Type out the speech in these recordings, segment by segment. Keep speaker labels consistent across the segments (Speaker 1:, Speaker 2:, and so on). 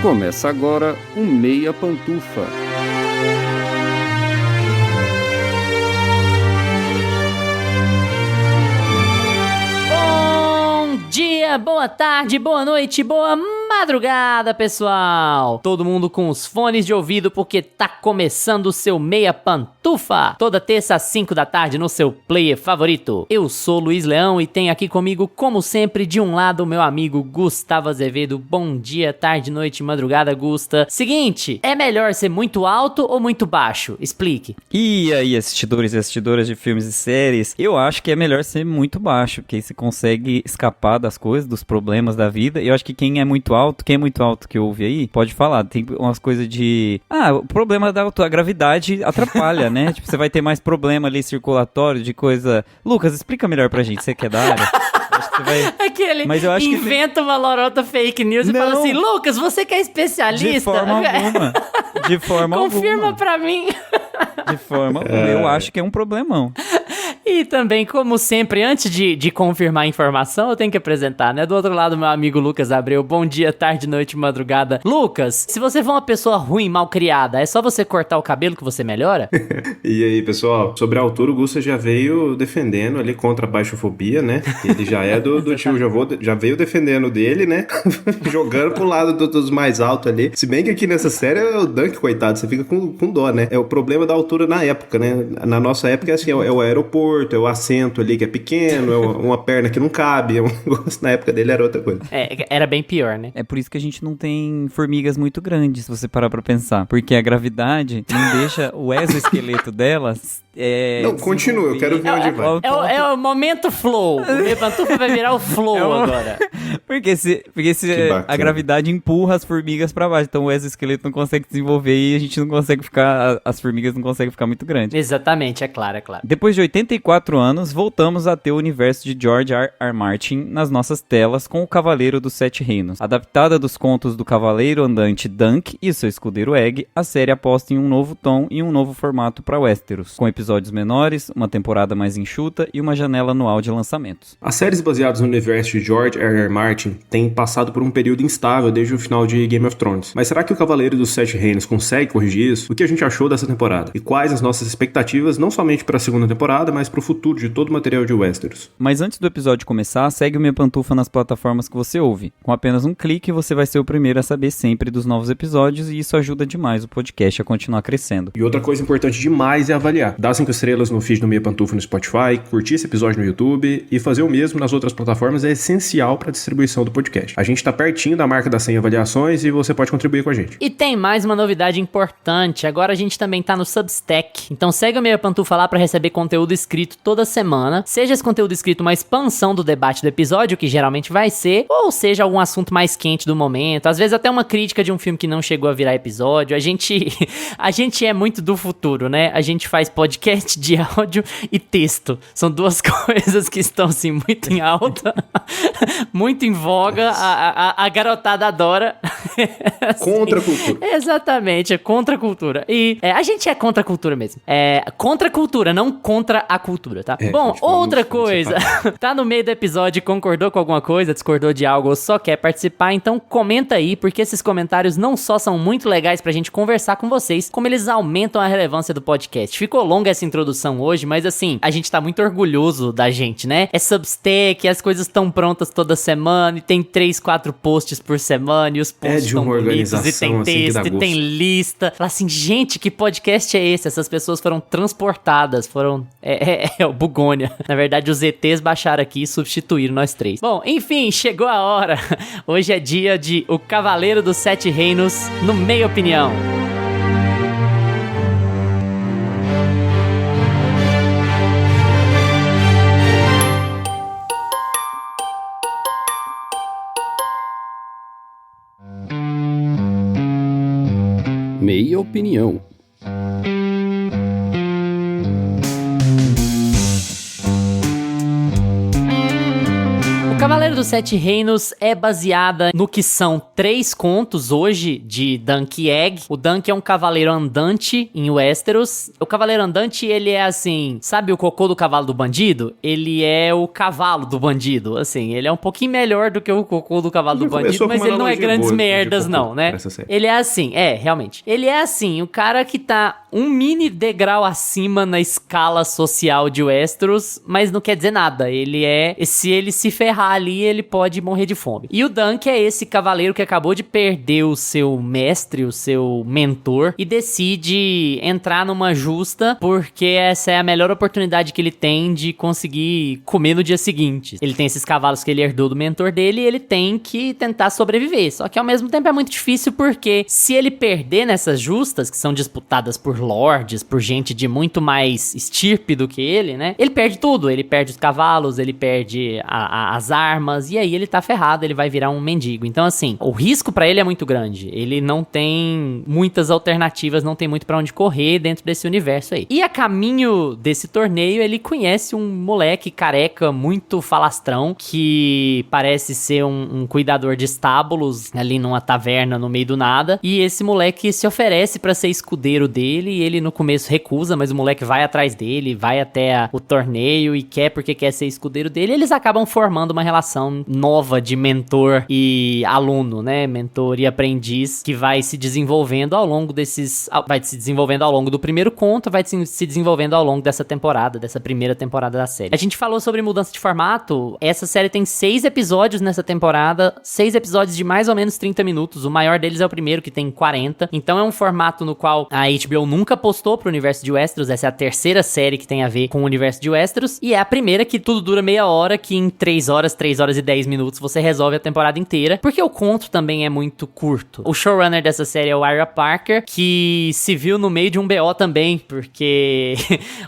Speaker 1: Começa agora o Meia Pantufa.
Speaker 2: Bom dia, boa tarde, boa noite, boa madrugada, pessoal! Todo mundo com os fones de ouvido porque tá começando o seu Meia Pantufa. Toda terça às 5 da tarde no seu player favorito. Eu sou Luiz Leão e tenho aqui comigo, como sempre, de um lado, o meu amigo Gustavo Azevedo. Bom dia, tarde, noite, madrugada, Gusta. Seguinte, é melhor ser muito alto ou muito baixo? Explique.
Speaker 3: E aí, assistidores e assistidoras de filmes e séries, eu acho que é melhor ser muito baixo, porque aí você consegue escapar das coisas, dos problemas da vida. E eu acho que quem é muito alto que ouve aí, pode falar. Tem umas coisas de... o problema da a gravidade atrapalha, né? Tipo, você vai ter mais problema ali circulatório, de coisa... Lucas, explica melhor pra gente, você que é da área. Acho que você vai...
Speaker 2: Aquele
Speaker 3: Mas eu acho
Speaker 2: inventa uma lorota fake news e fala assim, Lucas, você que é especialista?
Speaker 3: De forma alguma. De forma
Speaker 2: Confirma
Speaker 3: alguma.
Speaker 2: pra mim.
Speaker 3: De forma alguma. Eu acho que é um problemão.
Speaker 2: E também, como sempre, antes de confirmar a informação, eu tenho que apresentar, né? Do outro lado, meu amigo Lucas Abreu. Bom dia, tarde, noite, madrugada. Lucas, se você for uma pessoa ruim, mal criada, é só você cortar o cabelo que você melhora?
Speaker 4: E aí, pessoal, sobre a altura, o Gusta já veio defendendo ali contra a baixofobia, né? Ele já é do tio, já veio defendendo dele, né? Jogando pro lado dos mais altos ali. Se bem que aqui nessa série é o Dunk, coitado, você fica com dó, né? É o problema da altura na época, né? Na nossa época, assim, é o aeroporto, é o assento ali que é pequeno, é uma perna que não cabe, na época dele era outra coisa.
Speaker 2: Era bem pior, né?
Speaker 3: É por isso que a gente não tem formigas muito grandes, se você parar pra pensar. Porque a gravidade não deixa o exoesqueleto delas...
Speaker 4: Não, continua, eu quero ver onde vai.
Speaker 2: É o momento flow. O Meia Pantufa vai virar o flow agora.
Speaker 3: Porque se a gravidade empurra as formigas pra baixo, então o exoesqueleto não consegue desenvolver e a gente não consegue ficar... As formigas não conseguem ficar muito grandes.
Speaker 2: Exatamente, é claro.
Speaker 3: Depois de 84 anos, voltamos a ter o universo de George R. Martin nas nossas telas com o Cavaleiro dos Sete Reinos. Adaptada dos contos do Cavaleiro Andante Dunk e seu escudeiro Egg, a série aposta em um novo tom e um novo formato para Westeros, com episódios menores, uma temporada mais enxuta e uma janela anual de lançamentos.
Speaker 4: As séries baseadas no universo de George R. Martin têm passado por um período instável desde o final de Game of Thrones. Mas será que o Cavaleiro dos Sete Reinos consegue corrigir isso? O que a gente achou dessa temporada? E quais as nossas expectativas, não somente para a segunda temporada, mas para o futuro de todo o material de Westeros?
Speaker 3: Mas antes do episódio começar, segue o Meia Pantufa nas plataformas que você ouve. Com apenas um clique, você vai ser o primeiro a saber sempre dos novos episódios e isso ajuda demais o podcast a continuar crescendo.
Speaker 4: E outra coisa importante demais é avaliar. Dá 5 estrelas no feed do Meia Pantufa no Spotify, curtir esse episódio no YouTube e fazer o mesmo nas outras plataformas é essencial para a distribuição do podcast. A gente está pertinho da marca das 100 avaliações e você pode contribuir com a gente.
Speaker 2: E tem mais uma novidade importante, agora a gente também tá no Substack, então segue o Meia Pantufa lá para receber conteúdo escrito toda semana, seja esse conteúdo escrito uma expansão do debate do episódio, que geralmente vai ser, ou seja algum assunto mais quente do momento, às vezes até uma crítica de um filme que não chegou a virar episódio. A gente é muito do futuro, né? A gente faz podcast de áudio e texto. São duas coisas que estão, assim, muito em alta, muito em voga. A garotada adora. Assim,
Speaker 4: contra a cultura.
Speaker 2: Exatamente, é contra a cultura. E a gente é contra a cultura mesmo. É contra a cultura, não contra a cultura, tá? Bom, outra coisa. Tá no meio do episódio, concordou com alguma coisa, discordou de algo ou só quer participar, então comenta aí, porque esses comentários não só são muito legais pra gente conversar com vocês, como eles aumentam a relevância do podcast. Ficou longa essa introdução hoje, mas assim, a gente tá muito orgulhoso da gente, né? É Substack, as coisas estão prontas toda semana, e tem 3, 4 posts por semana, e os posts estão bonitos, e tem texto, assim, e tem lista. Fala assim, gente, que podcast é esse? Essas pessoas foram transportadas, é o Bugônia. Na verdade, os ETs baixaram aqui e substituíram nós três. Bom, enfim, chegou a hora. Hoje é dia de O Cavaleiro dos Sete Reinos no Meia Opinião.
Speaker 1: Meia Opinião.
Speaker 2: O Cavaleiro dos Sete Reinos é baseada no que são 3 contos hoje de Dunk Egg. O Dunk é um cavaleiro andante em Westeros. O cavaleiro andante, ele é assim, sabe o cocô do cavalo do bandido? Ele é o cavalo do bandido, assim, ele é um pouquinho melhor do que o cocô do cavalo do bandido, mas ele não é grandes merdas não, né? Ele é assim, realmente. Ele é assim, o cara que tá um mini degrau acima na escala social de Westeros, mas não quer dizer nada. Ele é, se ele se ferrar ali, ele pode morrer de fome. E o Dunk é esse cavaleiro que acabou de perder o seu mestre, o seu mentor, e decide entrar numa justa, porque essa é a melhor oportunidade que ele tem de conseguir comer no dia seguinte. Ele tem esses cavalos que ele herdou do mentor dele e ele tem que tentar sobreviver. Só que ao mesmo tempo é muito difícil, porque se ele perder nessas justas, que são disputadas por lords, por gente de muito mais estirpe do que ele, né? Ele perde tudo. Ele perde os cavalos, ele perde as armas, e aí ele tá ferrado, ele vai virar um mendigo. Então, assim, o risco pra ele é muito grande. Ele não tem muitas alternativas, não tem muito pra onde correr dentro desse universo aí. E a caminho desse torneio, ele conhece um moleque careca, muito falastrão, que parece ser um cuidador de estábulos ali numa taverna no meio do nada. E esse moleque se oferece pra ser escudeiro dele, e ele no começo recusa, mas o moleque vai atrás dele, vai até o torneio e quer porque quer ser escudeiro dele. E eles acabam formando uma relação nova de mentor e aluno, né? Mentor e aprendiz, que vai se desenvolvendo ao longo vai se desenvolvendo ao longo do primeiro conto, vai se desenvolvendo ao longo dessa temporada, dessa primeira temporada da série. A gente falou sobre mudança de formato. Essa série tem 6 episódios nessa temporada, 6 episódios de mais ou menos 30 minutos. O maior deles é o primeiro, que tem 40. Então é um formato no qual a HBO nunca postou pro universo de Westeros. Essa é a terceira série que tem a ver com o universo de Westeros, e é a primeira que tudo dura meia hora, que em 3 horas e 10 minutos você resolve a temporada inteira, porque o conto também é muito curto. O showrunner dessa série é o Ira Parker, que se viu no meio de um BO também, porque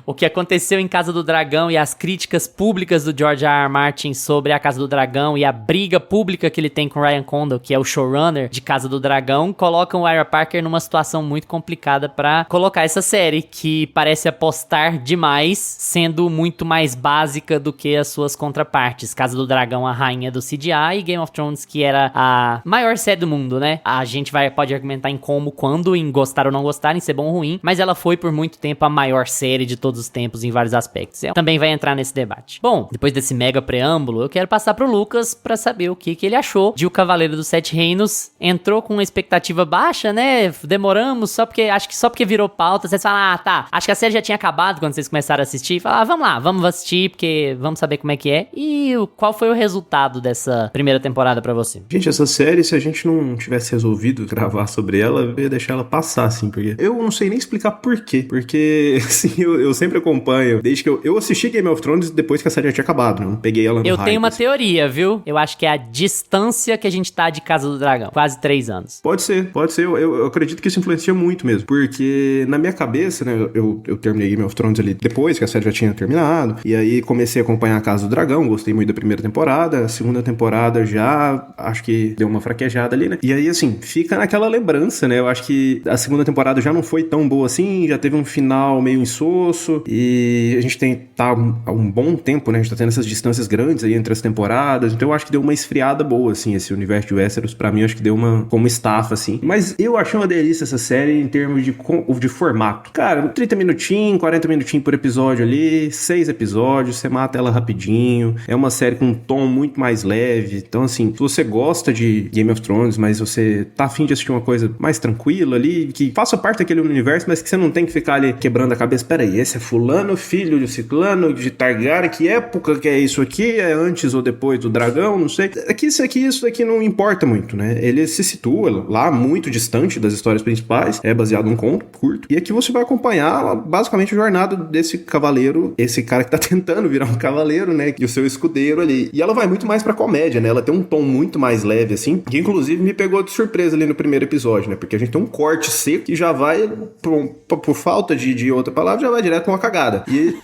Speaker 2: o que aconteceu em Casa do Dragão e as críticas públicas do George R. R. Martin sobre a Casa do Dragão e a briga pública que ele tem com o Ryan Condal, que é o showrunner de Casa do Dragão, colocam o Ira Parker numa situação muito complicada pra colocar essa série, que parece apostar demais, sendo muito mais básica do que as suas contrapartes. Casa do Dragão, a rainha do CGI, e Game of Thrones, que era a maior série do mundo, né? A gente pode argumentar em como, quando, em gostar ou não gostar, em ser bom ou ruim, mas ela foi por muito tempo a maior série de todos os tempos em vários aspectos. Também vai entrar nesse debate. Bom, depois desse mega preâmbulo, eu quero passar pro Lucas pra saber o que ele achou de O Cavaleiro dos Sete Reinos. Entrou com uma expectativa baixa, né? Demoramos só porque virou pauta. Vocês falam, tá, acho que a série já tinha acabado quando vocês começaram a assistir. Falaram, vamos lá, vamos assistir, porque vamos saber como é que é. E qual foi o resultado dessa primeira temporada pra você?
Speaker 4: Gente, essa série, se a gente não tivesse resolvido gravar sobre ela, eu ia deixar ela passar, assim, porque eu não sei nem explicar por quê. Porque, assim, eu sempre acompanho, desde que eu assisti Game of Thrones depois que a série já tinha acabado, né? Eu não peguei ela no
Speaker 2: Eu
Speaker 4: hype,
Speaker 2: tenho uma
Speaker 4: assim.
Speaker 2: teoria, viu? Eu acho que é a distância que a gente tá de Casa do Dragão. Quase 3 anos.
Speaker 4: Pode ser. Eu acredito que isso influencia muito mesmo. Porque na minha cabeça, né, eu terminei Game of Thrones ali depois que a série já tinha terminado. E aí comecei a acompanhar a Casa do Dragão. Gostei muito da primeira temporada. A segunda temporada já acho que deu uma fraquejada ali, né? E aí, assim, fica naquela lembrança, né? Eu acho que a segunda temporada já não foi tão boa assim. Já teve um final meio insosso. E a gente tá há um bom tempo, né? A gente tá tendo essas distâncias grandes aí entre as temporadas. Então eu acho que deu uma esfriada boa, assim, esse universo de Westeros. Pra mim, eu acho que deu uma como estafa, assim. Mas eu achei uma delícia essa série em termos de formato. Cara, 30 minutinhos, 40 minutinhos por episódio ali, 6 episódios, você mata ela rapidinho. É uma série com um tom muito mais leve. Então, assim, se você gosta de Game of Thrones, mas você tá afim de assistir uma coisa mais tranquila ali, que faça parte daquele universo, mas que você não tem que ficar ali quebrando a cabeça. Peraí, esse é fulano, filho de ciclano, de Targaryen, que época que é isso aqui? É antes ou depois do dragão? Não sei. Isso daqui não importa muito, né? Ele se situa lá muito distante das histórias principais, é baseado num conto curto, e aqui você vai acompanhar basicamente a jornada desse cavaleiro, esse cara que tá tentando virar um cavaleiro, né, e o seu escudeiro ali. E ela vai muito mais pra comédia, né, ela tem um tom muito mais leve, assim, que inclusive me pegou de surpresa ali no primeiro episódio, né, porque a gente tem um corte seco que já vai, por falta de outra palavra, já vai direto pra uma cagada. E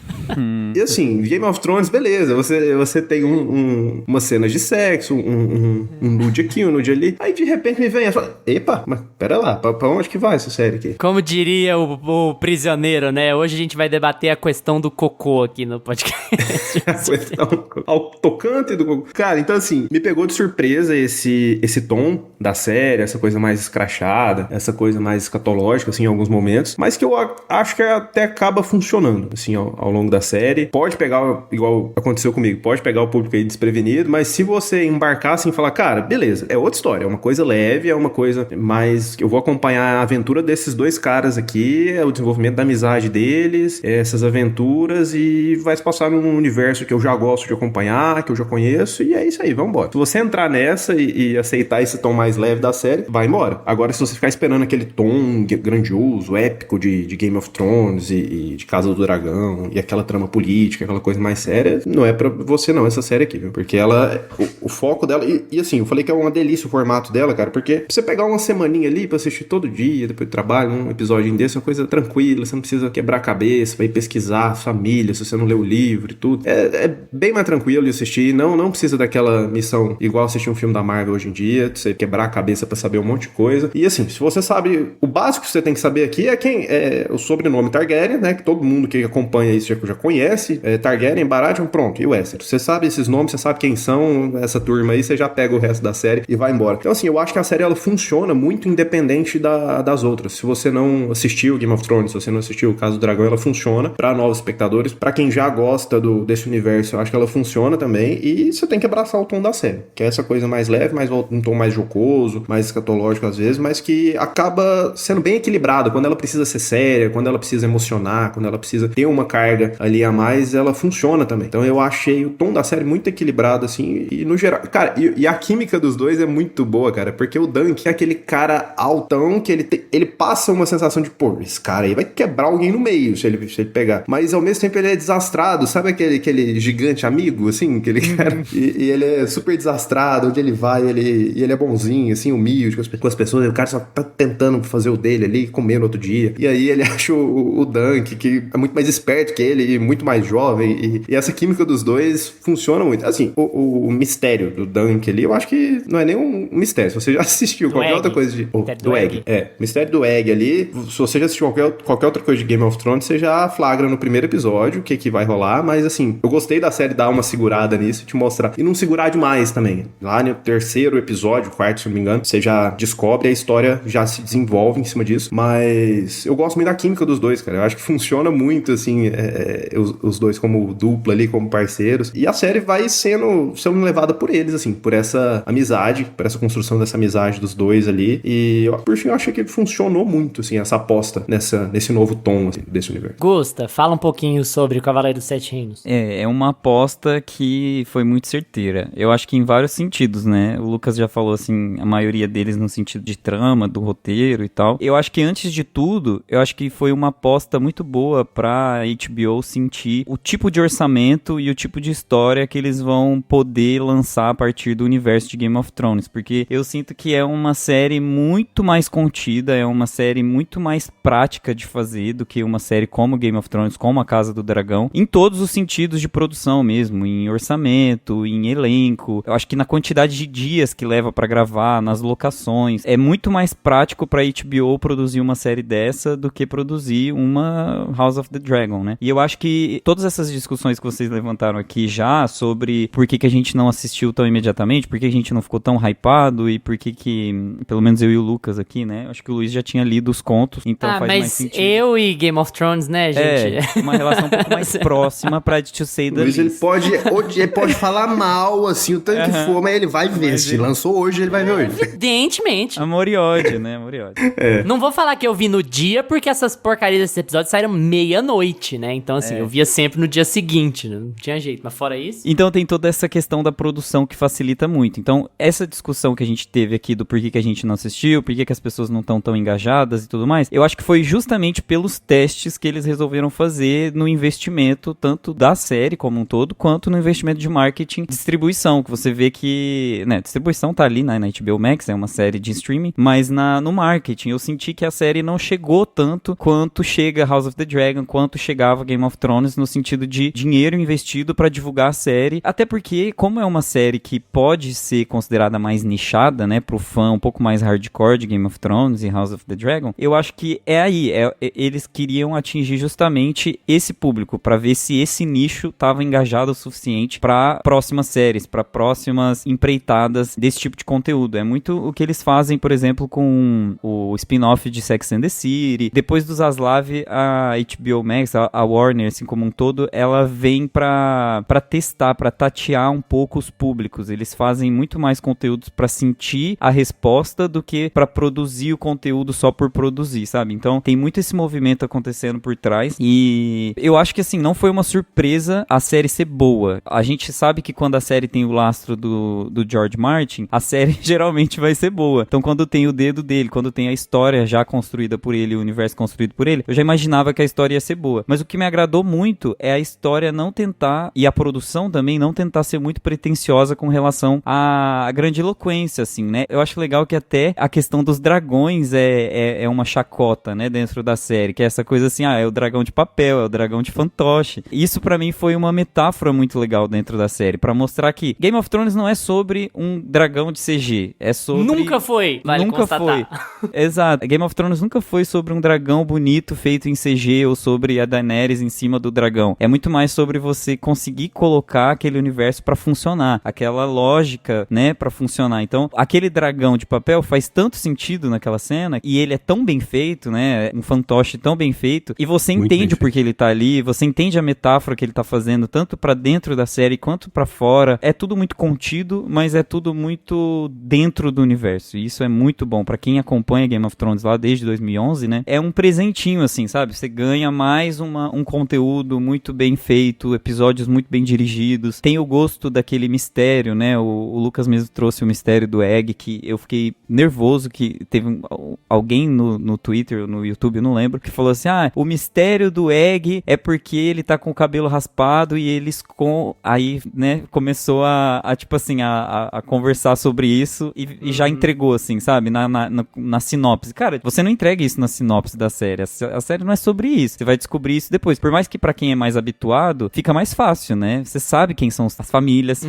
Speaker 4: E assim, Game of Thrones, beleza, você tem uma cena de sexo, um nude aqui, um nude ali, aí de repente me vem e fala, epa, mas pera lá, pra onde que vai essa série aqui?
Speaker 2: Como diria o prisioneiro, né? Hoje a gente vai debater a questão do cocô aqui no podcast.
Speaker 4: A questão ao tocante do cocô. Cara, então assim, me pegou de surpresa esse tom da série, essa coisa mais escrachada, essa coisa mais escatológica, assim, em alguns momentos, mas que eu acho que até acaba funcionando, assim, ao longo da série. Pode pegar, igual aconteceu comigo, pode pegar o público aí desprevenido, mas se você embarcar assim e falar, cara, beleza, é outra história, é uma coisa leve, é uma coisa mais... Eu vou acompanhar a aventura desses dois caras aqui, é o desenvolvimento da amizade deles, essas aventuras, e vai se passar num universo que eu já gosto de acompanhar, que eu já conheço, e é isso aí, vambora. Se você entrar nessa e aceitar esse tom mais leve da série, vai embora. Agora, se você ficar esperando aquele tom grandioso, épico de Game of Thrones e de Casa do Dragão, e aquela trama política, aquela coisa mais séria, não é pra você não, essa série aqui, viu? Porque ela, o foco dela, e assim, eu falei que é uma delícia o formato dela, cara, porque você pegar uma semaninha ali pra assistir todo dia, depois do trabalho, um episódio desse, é uma coisa tranquila, você não precisa quebrar a cabeça, vai pesquisar família, se você não lê o livro e tudo. É bem mais tranquilo de assistir, não precisa daquela missão igual assistir um filme da Marvel hoje em dia, você quebrar a cabeça pra saber um monte de coisa. E assim, se você sabe, o básico que você tem que saber aqui é o sobrenome Targaryen, né, que todo mundo que acompanha isso já conhece, Targaryen, Baratheon, pronto, e o Westeros. Você sabe esses nomes, você sabe quem são, essa turma aí, você já pega o resto da série e vai embora. Então assim, eu acho que a série ela funciona muito independente das outras. Se você não assistiu Game of Thrones, se você não assistiu o Casa do Dragão, ela funciona pra novos espectadores, pra quem já gosta desse universo, eu acho que ela funciona também, e você tem que abraçar o tom da série, que é essa coisa mais leve, um tom mais jocoso, mais escatológico às vezes, mas que acaba sendo bem equilibrado. Quando ela precisa ser séria, quando ela precisa emocionar, quando ela precisa ter uma carga ali a mais, ela funciona também. Então eu achei o tom da série muito equilibrado, assim, e no geral... Cara, e a química dos dois é muito boa, cara, porque o Dunk é aquele cara altão que ele passa uma sensação de, pô, esse cara aí vai quebrar alguém no meio se ele pegar. Mas ao mesmo tempo ele é desastrado, sabe aquele gigante amigo, assim, aquele cara? E ele é super desastrado, onde ele vai, ele é bonzinho, assim, humilde com as pessoas, e o cara só tá tentando fazer o dele ali, comer no outro dia. E aí ele acha o Dunk, que é muito mais esperto que ele, e muito mais jovem, e essa química dos dois funciona muito. Assim, o mistério do Dunk ali, eu acho que não é nem um mistério. Se você já assistiu qualquer outra coisa do Egg. Mistério do Egg ali, se você já assistiu qualquer outra coisa de Game of Thrones, você já flagra no primeiro episódio o que vai rolar, mas assim, eu gostei da série dar uma segurada nisso, te mostrar, e não segurar demais também. Lá no terceiro episódio, quarto, se não me engano, você já descobre, a história já se desenvolve em cima disso, mas eu gosto muito da química dos dois, cara. Eu acho que funciona muito, assim, os dois como dupla ali, como parceiros, e a série vai sendo levada por eles, assim, por essa amizade, por essa construção dessa amizade dos dois ali, e por fim eu achei que funcionou muito, assim, essa aposta nesse novo tom, assim, desse universo.
Speaker 2: Gusta, fala um pouquinho sobre o Cavaleiro dos Sete Reinos.
Speaker 3: É uma aposta que foi muito certeira. Eu acho que em vários sentidos, né? O Lucas já falou, assim, a maioria deles no sentido de trama, do roteiro e tal. Eu acho que antes de tudo, eu acho que foi uma aposta muito boa pra HBO sentir o tipo de orçamento e o tipo de história que eles vão poder lançar a partir do universo de Game of Thrones, porque eu sinto que é uma série muito mais contida, é uma série muito mais prática de fazer do que uma série como Game of Thrones, como a Casa do Dragão, em todos os sentidos de produção mesmo, em orçamento, em elenco. Eu acho que na quantidade de dias que leva pra gravar, nas locações, é muito mais prático pra HBO produzir uma série dessa do que produzir uma House of the Dragon, né? E eu acho que todas essas discussões que vocês levantaram aqui já sobre por que a gente não assistiu tão imediatamente, por que a gente não ficou tão hypado e por que pelo menos eu e o Lucas aqui, né? Acho que o Luiz já tinha lido os contos, então faz mais sentido.
Speaker 2: Mas eu e Game of Thrones, né, gente?
Speaker 3: Uma relação um pouco mais próxima pra to say the
Speaker 4: Luiz,
Speaker 3: least.
Speaker 4: ele pode falar mal, assim, o tanto que for, mas ele vai ver. Se lançou hoje, ele vai ver hoje.
Speaker 2: Evidentemente.
Speaker 3: Amor e ódio, né? Amor e ódio.
Speaker 2: Não vou falar que eu vi no dia, porque essas porcarias desses episódios saíram meia-noite, né? Então, assim, eu via sempre no dia seguinte, né? Não tinha jeito. Mas fora isso...
Speaker 3: Então tem toda essa questão da produção que facilita muito. Então, essa discussão que a gente teve aqui do porquê que a gente não assistiu, porquê que as pessoas não estão tão engajadas e tudo mais, eu acho que foi justamente pelos testes que eles resolveram fazer no investimento, tanto da série como um todo, quanto no investimento de marketing e distribuição, que você vê que, né, distribuição tá ali, né, na HBO Max, é uma série de streaming, mas no marketing eu senti que a série não chegou tanto quanto chega House of the Dragon, quanto chegava Game of of Thrones no sentido de dinheiro investido pra divulgar a série, até porque, como é uma série que pode ser considerada mais nichada, né, pro fã um pouco mais hardcore de Game of Thrones e House of the Dragon, eu acho que eles queriam atingir justamente esse público, pra ver se esse nicho tava engajado o suficiente pra próximas séries, pra próximas empreitadas desse tipo de conteúdo. É muito o que eles fazem, por exemplo, com o spin-off de Sex and the City. Depois do Zaslav, a HBO Max, a Warner, assim como um todo, ela vem pra testar, pra tatear um pouco os públicos. Eles fazem muito mais conteúdos pra sentir a resposta do que pra produzir o conteúdo só por produzir, sabe? Então, tem muito esse movimento acontecendo por trás e eu acho que, assim, não foi uma surpresa a série ser boa. A gente sabe que quando a série tem o lastro do George Martin, a série geralmente vai ser boa. Então, quando tem o dedo dele, quando tem a história já construída por ele, o universo construído por ele, eu já imaginava que a história ia ser boa. Mas o que me agradou muito é a história não tentar, e a produção também, não tentar ser muito pretensiosa com relação à grandiloquência, assim, né? Eu acho legal que até a questão dos dragões é uma chacota, né, dentro da série, que é essa coisa assim, é o dragão de papel, é o dragão de fantoche. Isso pra mim foi uma metáfora muito legal dentro da série, pra mostrar que Game of Thrones não é sobre um dragão de CG, é sobre...
Speaker 2: Nunca foi, vale
Speaker 3: nunca
Speaker 2: constatar.
Speaker 3: foi. Exato. Game of Thrones nunca foi sobre um dragão bonito feito em CG ou sobre a Daenerys em cima do dragão. É muito mais sobre você conseguir colocar aquele universo pra funcionar, aquela lógica, né, pra funcionar. Então, aquele dragão de papel faz tanto sentido naquela cena e ele é tão bem feito, né, um fantoche tão bem feito, e você entende o porquê ele tá ali, você entende a metáfora que ele tá fazendo, tanto pra dentro da série quanto pra fora. É tudo muito contido, mas é tudo muito dentro do universo. E isso é muito bom. Pra quem acompanha Game of Thrones lá desde 2011, né, é um presentinho, assim, sabe? Você ganha mais um conteúdo muito bem feito, episódios muito bem dirigidos. Tem o gosto daquele mistério, né? O Lucas mesmo trouxe o mistério do Egg, que eu fiquei nervoso, que teve alguém no Twitter, no YouTube, eu não lembro, que falou assim, o mistério do Egg é porque ele tá com o cabelo raspado e eles aí, né, começou tipo assim, a conversar sobre isso e já entregou, assim, sabe? Na sinopse. Cara, você não entrega isso na sinopse da série. A série não é sobre isso. Você vai descobrir isso depois. Por mais que pra quem é mais habituado, fica mais fácil, né? Você sabe quem são as famílias,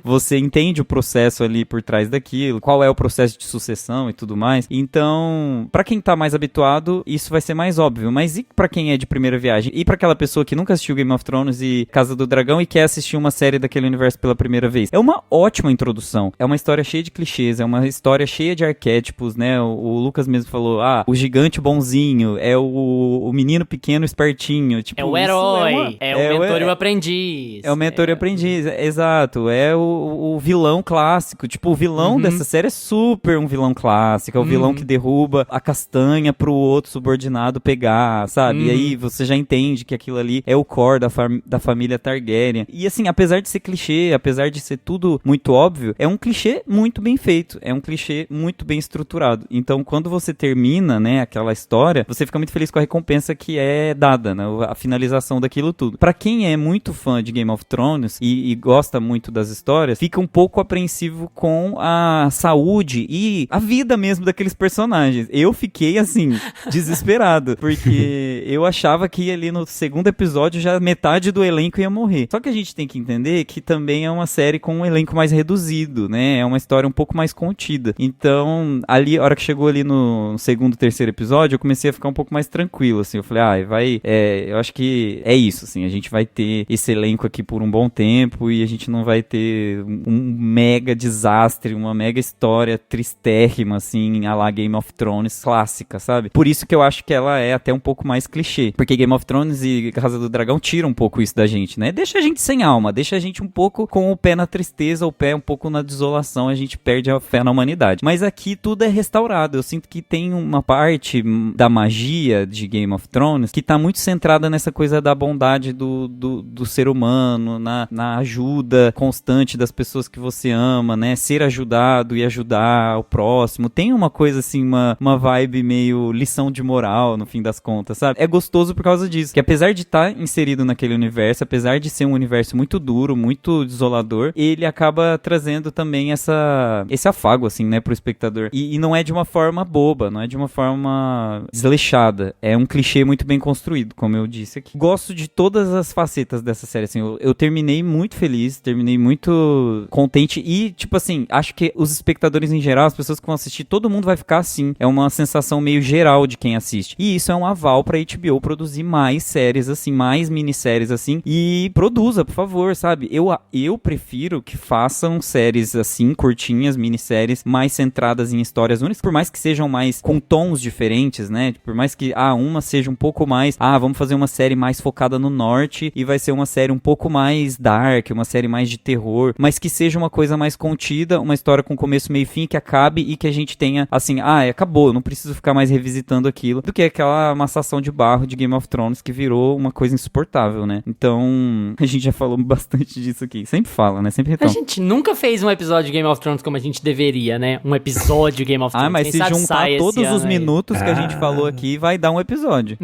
Speaker 3: você entende o processo ali por trás daquilo, qual é o processo de sucessão e tudo mais. Então, pra quem tá mais habituado, isso vai ser mais óbvio. Mas e pra quem é de primeira viagem? E pra aquela pessoa que nunca assistiu Game of Thrones e Casa do Dragão e quer assistir uma série daquele universo pela primeira vez? É uma ótima introdução. É uma história cheia de clichês, é uma história cheia de arquétipos, né? O Lucas mesmo falou, o gigante bonzinho, é o menino pequeno espertinho. Tipo,
Speaker 2: é o herói, é o mentor e o aprendiz.
Speaker 3: É o mentor e o aprendiz, exato. É o vilão clássico. Tipo, o vilão dessa série é super um vilão clássico. É o vilão que derruba a castanha pro outro subordinado pegar, sabe? E aí você já entende que aquilo ali é o core da família Targaryen. E assim, apesar de ser clichê, apesar de ser tudo muito óbvio, é um clichê muito bem feito. É um clichê muito bem estruturado. Então, quando você termina, né, aquela história, você fica muito feliz com a recompensa que é dada, né? A finalização daquilo tudo. Pra quem é muito fã de Game of Thrones e gosta muito das histórias, fica um pouco apreensivo com a saúde e a vida mesmo daqueles personagens. Eu fiquei, assim, desesperado, porque eu achava que ali no segundo episódio já metade do elenco ia morrer. Só que a gente tem que entender que também é uma série com um elenco mais reduzido, né? É uma história um pouco mais contida. Então, ali, a hora que chegou ali no segundo, terceiro episódio, eu comecei a ficar um pouco mais tranquilo, assim. Eu falei, eu acho que é isso, assim. A gente vai ter esse elenco aqui por um bom tempo e a gente não vai ter um mega desastre, uma mega história tristérrima, assim, a la Game of Thrones clássica, sabe? Por isso que eu acho que ela é até um pouco mais clichê. Porque Game of Thrones e Casa do Dragão tiram um pouco isso da gente, né? Deixa a gente sem alma, deixa a gente um pouco com o pé na tristeza, o pé um pouco na desolação, a gente perde a fé na humanidade. Mas aqui tudo é restaurado. Eu sinto que tem uma parte da magia de Game of Thrones que tá muito centrada nessa coisa da bondade do ser humano, na ajuda constante das pessoas que você ama, né? Ser ajudado e ajudar o próximo. Tem uma coisa assim, uma vibe meio lição de moral, no fim das contas, sabe? É gostoso por causa disso. Que apesar de estar inserido naquele universo, apesar de ser um universo muito duro, muito desolador, ele acaba trazendo também esse afago, assim, né, pro espectador. E não é de uma forma boba, não é de uma forma desleixada. É um clichê muito bem construído, como eu disse aqui. gosto de todas as facetas dessa série, assim, eu terminei muito feliz, terminei muito contente e, tipo assim, acho que os espectadores em geral, as pessoas que vão assistir, todo mundo vai ficar assim, é uma sensação meio geral de quem assiste, e isso é um aval pra HBO produzir mais séries assim, mais minisséries assim, e produza, por favor, sabe, eu prefiro que façam séries assim, curtinhas, minisséries, mais centradas em histórias únicas, por mais que sejam mais com tons diferentes, né, por mais que, uma seja um pouco mais, vamos fazer uma série mais focada no norte, e vai ser uma série um pouco mais dark, uma série mais de terror, mas que seja uma coisa mais contida, uma história com começo, meio e fim, que acabe e que a gente tenha, assim, acabou, eu não preciso ficar mais revisitando aquilo, do que aquela massação de barro de Game of Thrones que virou uma coisa insuportável, né? Então, a gente já falou bastante disso aqui, sempre fala, né? Sempre
Speaker 2: A gente nunca fez um episódio de Game of Thrones como a gente deveria, né? Um episódio de Game of Thrones.
Speaker 3: Mas se juntar todos os minutos que a gente falou aqui, vai dar um episódio.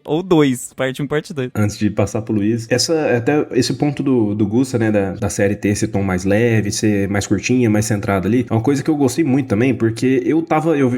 Speaker 3: Ou 2, parte 1, parte 2.
Speaker 4: Antes de passar pro Luiz, até esse ponto do Gusta, né, da série ter esse tom mais leve, ser mais curtinha, mais centrada ali, é uma coisa que eu gostei muito também, porque eu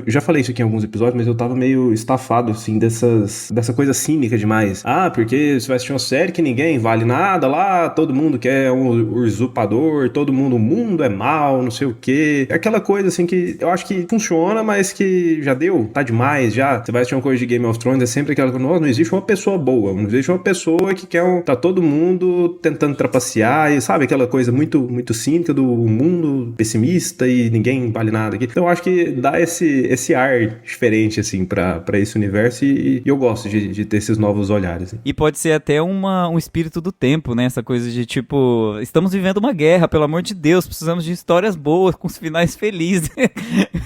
Speaker 4: já falei isso aqui em alguns episódios, mas eu tava meio estafado, assim, dessa coisa cínica demais. Porque você vai assistir uma série que ninguém vale nada lá, todo mundo quer um usurpador, todo mundo, o mundo é mal, não sei o quê. É aquela coisa, assim, que eu acho que funciona, mas que já deu, tá demais, já. Você vai assistir uma coisa de Game of Thrones, é sempre aquela coisa, não existe uma pessoa boa, não existe uma pessoa que quer tá todo mundo tentando trapacear, e sabe, aquela coisa muito, muito cínica do mundo pessimista e ninguém vale nada aqui. Então eu acho que dá esse ar diferente, assim, pra esse universo, e eu gosto de ter esses novos olhares. Assim.
Speaker 3: E pode ser até um espírito do tempo, né? Essa coisa de, tipo, estamos vivendo uma guerra, pelo amor de Deus, precisamos de histórias boas, com os finais felizes.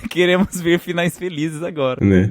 Speaker 3: Queremos ver finais felizes agora.
Speaker 4: Né?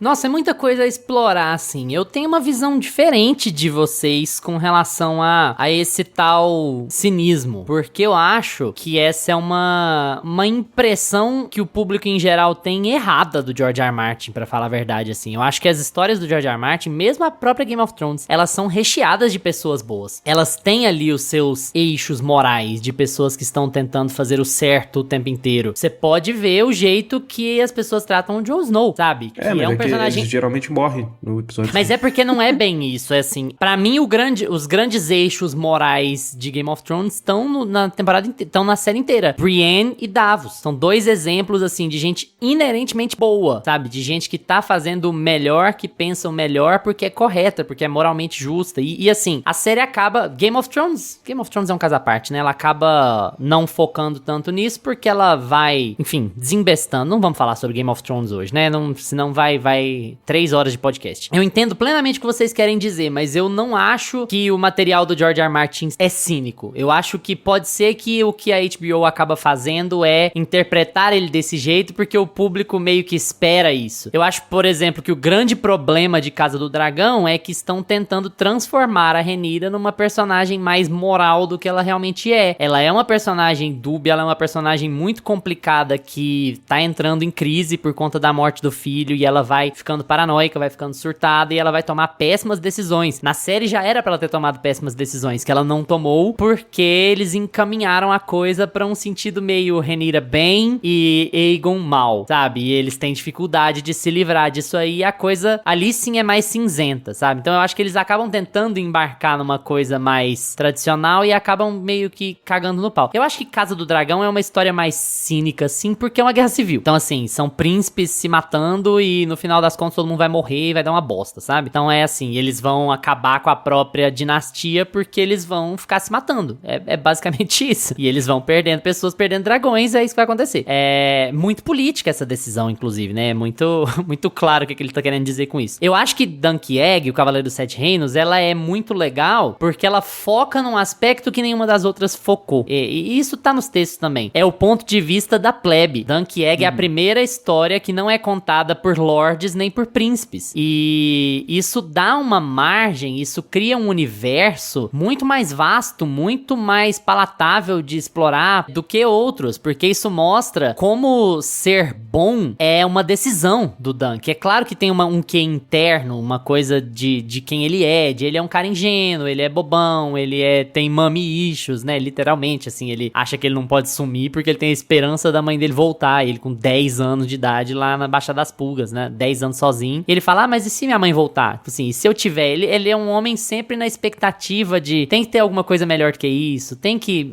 Speaker 2: Nossa, é muita coisa a explorar, assim. Eu tenho uma visão diferente de vocês com relação a esse tal cinismo, porque eu acho que essa é uma impressão que o público em geral tem errada do George R. R. Martin, pra falar a verdade, assim. Eu acho que as histórias do George R. R. Martin, mesmo a própria Game of Thrones, elas são recheadas de pessoas boas. Elas têm ali os seus eixos morais, de pessoas que estão tentando fazer o certo o tempo inteiro. Você pode ver o jeito que as pessoas tratam o Jon Snow, sabe? Que
Speaker 4: mas
Speaker 2: um personagem...
Speaker 4: ele geralmente morre no episódio.
Speaker 2: Mas é porque não é bem isso, é assim... Pra mim, os grandes eixos morais de Game of Thrones estão na temporada estão na série inteira. Brienne e Davos. São 2 exemplos, assim, de gente inerentemente boa, sabe? De gente que tá fazendo o melhor, que pensa o melhor porque é correta, porque é moralmente justa. E assim, a série acaba... Game of Thrones é um caso à parte, né? Ela acaba não focando tanto nisso porque ela vai, enfim, desembestando. Não vamos falar sobre Game of Thrones hoje, né? Senão vai 3 horas de podcast. Eu entendo plenamente o que vocês querem dizer, mas eu não acho que o material do George R. R. Martin é cínico. Eu acho que pode ser que o que a HBO acaba fazendo é interpretar ele desse jeito porque o público meio que espera isso. Eu acho, por exemplo, que o grande problema de Casa do Dragão é que estão tentando transformar a Rhaenyra numa personagem mais moral do que ela realmente é. Ela é uma personagem dúbia, ela é uma personagem muito complicada que tá entrando em crise por conta da morte do filho e ela vai ficando paranoica, vai ficando surtada e ela vai tomar péssimas decisões. Na série já era pra ela ter tomado péssimas decisões, que ela não tomou porque eles encaminharam a coisa pra um sentido meio Rhaenyra bem e Aegon mal, sabe? E eles têm dificuldade de se livrar disso aí e a coisa ali sim é mais cinzenta, sabe? Então eu acho que eles acabam tentando embarcar numa coisa mais tradicional e acabam meio que cagando no pau. Eu acho que Casa do Dragão é uma história mais cínica, sim, porque é uma guerra civil. Então, assim, são príncipes se matando e no final das contas todo mundo vai morrer e vai dar uma bosta, sabe? Então é assim, eles vão acabar com a própria dinastia porque eles vão ficar se matando. É basicamente isso. E eles vão perdendo pessoas, perdendo dragões, é isso que vai acontecer. É muito política essa decisão, inclusive, né? É muito claro o que ele tá querendo dizer com isso. Eu acho que Dunk Egg, o Cavaleiro dos Sete Reinos, ela é muito legal porque ela foca num aspecto que nenhuma das outras focou. E isso tá nos textos também. É o ponto de vista da plebe. Dunk Egg é a primeira história que não é contada por lords nem por príncipes. E isso dá uma margem, isso cria um universo muito mais vasto, muito mais palatável de explorar do que outros, porque isso mostra como ser bom é uma decisão do Dunk. É claro que tem um quê interno, uma coisa de quem ele é, de ele é um cara ingênuo, ele é bobão, ele tem mommy issues, né, literalmente, assim, ele acha que ele não pode sumir porque ele tem a esperança da mãe dele voltar, ele com 10 anos de idade lá na Baixa das Pulgas, né, 10 anos sozinho, e ele fala, mas e se minha mãe voltar? Tipo assim, e se eu velho. Ele é um homem sempre na expectativa de tem que ter alguma coisa melhor do que isso,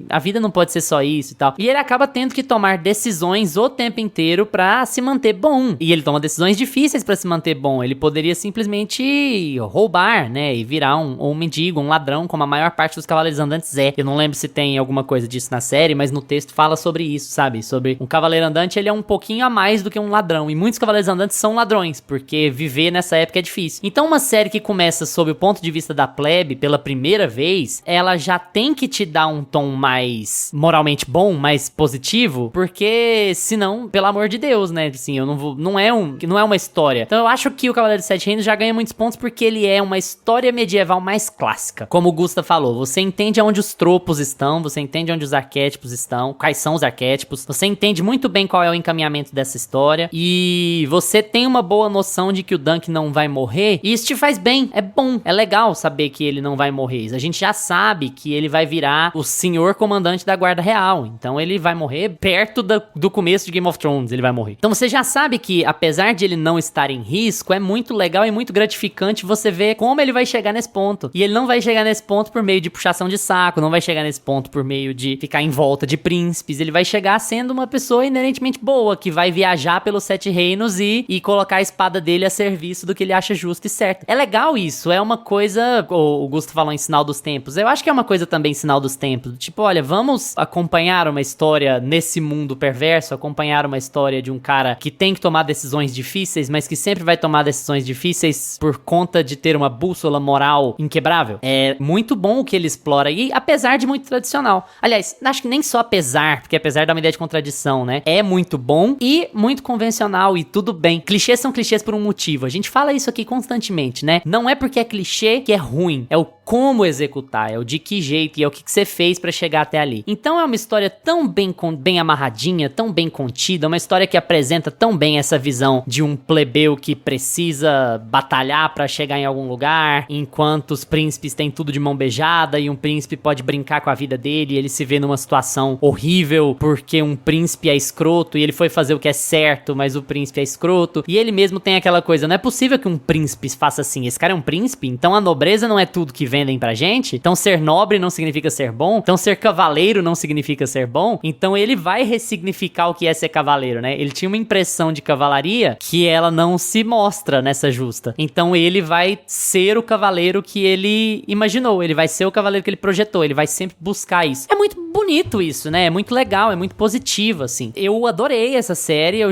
Speaker 2: a vida não pode ser só isso e tal. E ele acaba tendo que tomar decisões o tempo inteiro pra se manter bom. E ele toma decisões difíceis pra se manter bom. Ele poderia simplesmente roubar, né, e virar um mendigo, um ladrão, como a maior parte dos Cavaleiros Andantes é. Eu não lembro se tem alguma coisa disso na série, mas no texto fala sobre isso, sabe? Sobre um Cavaleiro Andante, ele é um pouquinho a mais do que um ladrão. E muitos Cavaleiros Andantes são ladrões, porque viver nessa época é difícil. Então uma série que começa sob o ponto de vista da plebe pela primeira vez, ela já tem que te dar um tom mais moralmente bom, mais positivo, porque senão, pelo amor de Deus, né? Assim, eu não vou, não é uma história. Então eu acho que o Cavaleiro dos Sete Reinos já ganha muitos pontos porque ele é uma história medieval mais clássica. Como o Gusta falou, você entende onde os tropos estão, você entende onde os arquétipos estão, quais são os arquétipos, você entende muito bem qual é o encaminhamento dessa história e você tem uma boa noção de que o Dunk não vai morrer e isso te faz bem, é bom, é legal saber que ele não vai morrer. A gente já sabe que ele vai virar o senhor comandante da Guarda Real, então ele vai morrer perto do começo de Game of Thrones, ele vai morrer. Então você já sabe que, apesar de ele não estar em risco, é muito legal e muito gratificante você ver como ele vai chegar nesse ponto. E ele não vai chegar nesse ponto por meio de puxação de saco, não vai chegar nesse ponto por meio de ficar em volta de príncipes, ele vai chegar sendo uma pessoa inerentemente boa, que vai viajar pelos Sete Reinos e colocar a espada dele a serviço do que ele acha justo e certo. É legal isso, é uma coisa, o Gusto falou em Sinal dos Tempos, eu acho que é uma coisa também Sinal dos Tempos, tipo, olha, vamos acompanhar uma história nesse mundo perverso, acompanhar uma história de um cara que tem que tomar decisões difíceis, mas que sempre vai tomar decisões difíceis por conta de ter uma bússola moral inquebrável. É muito bom o que ele explora aí, apesar de muito tradicional. Aliás, acho que nem só apesar, porque apesar dá uma ideia de contradição, né? É muito bom e muito convencional e tudo bem. Clichês são clichês por um motivo. A gente fala isso aqui constantemente, né? Não é porque é clichê que é ruim, é o como executar, é o de que jeito e é o que você fez pra chegar até ali. Então é uma história tão bem amarradinha, tão bem contida, uma história que apresenta tão bem essa visão de um plebeu que precisa batalhar pra chegar em algum lugar, enquanto os príncipes têm tudo de mão beijada e um príncipe pode brincar com a vida dele e ele se vê numa situação horrível porque um príncipe é escroto e ele foi fazer o que é certo, mas o príncipe é escroto e ele mesmo tem aquela coisa, não é possível que um príncipe faça assim, esse cara é um príncipe, então a nobreza não é tudo que vendem pra gente, então ser nobre não significa ser bom, então ser cavaleiro não significa ser bom, então ele vai ressignificar o que é ser cavaleiro, né? Ele tinha uma impressão de cavalaria que ela não se mostra nessa justa, então ele vai ser o cavaleiro que ele imaginou, ele vai ser o cavaleiro que ele projetou, ele vai sempre buscar isso. É muito bonito isso, né? É muito legal, é muito positivo, assim. Eu adorei essa série, eu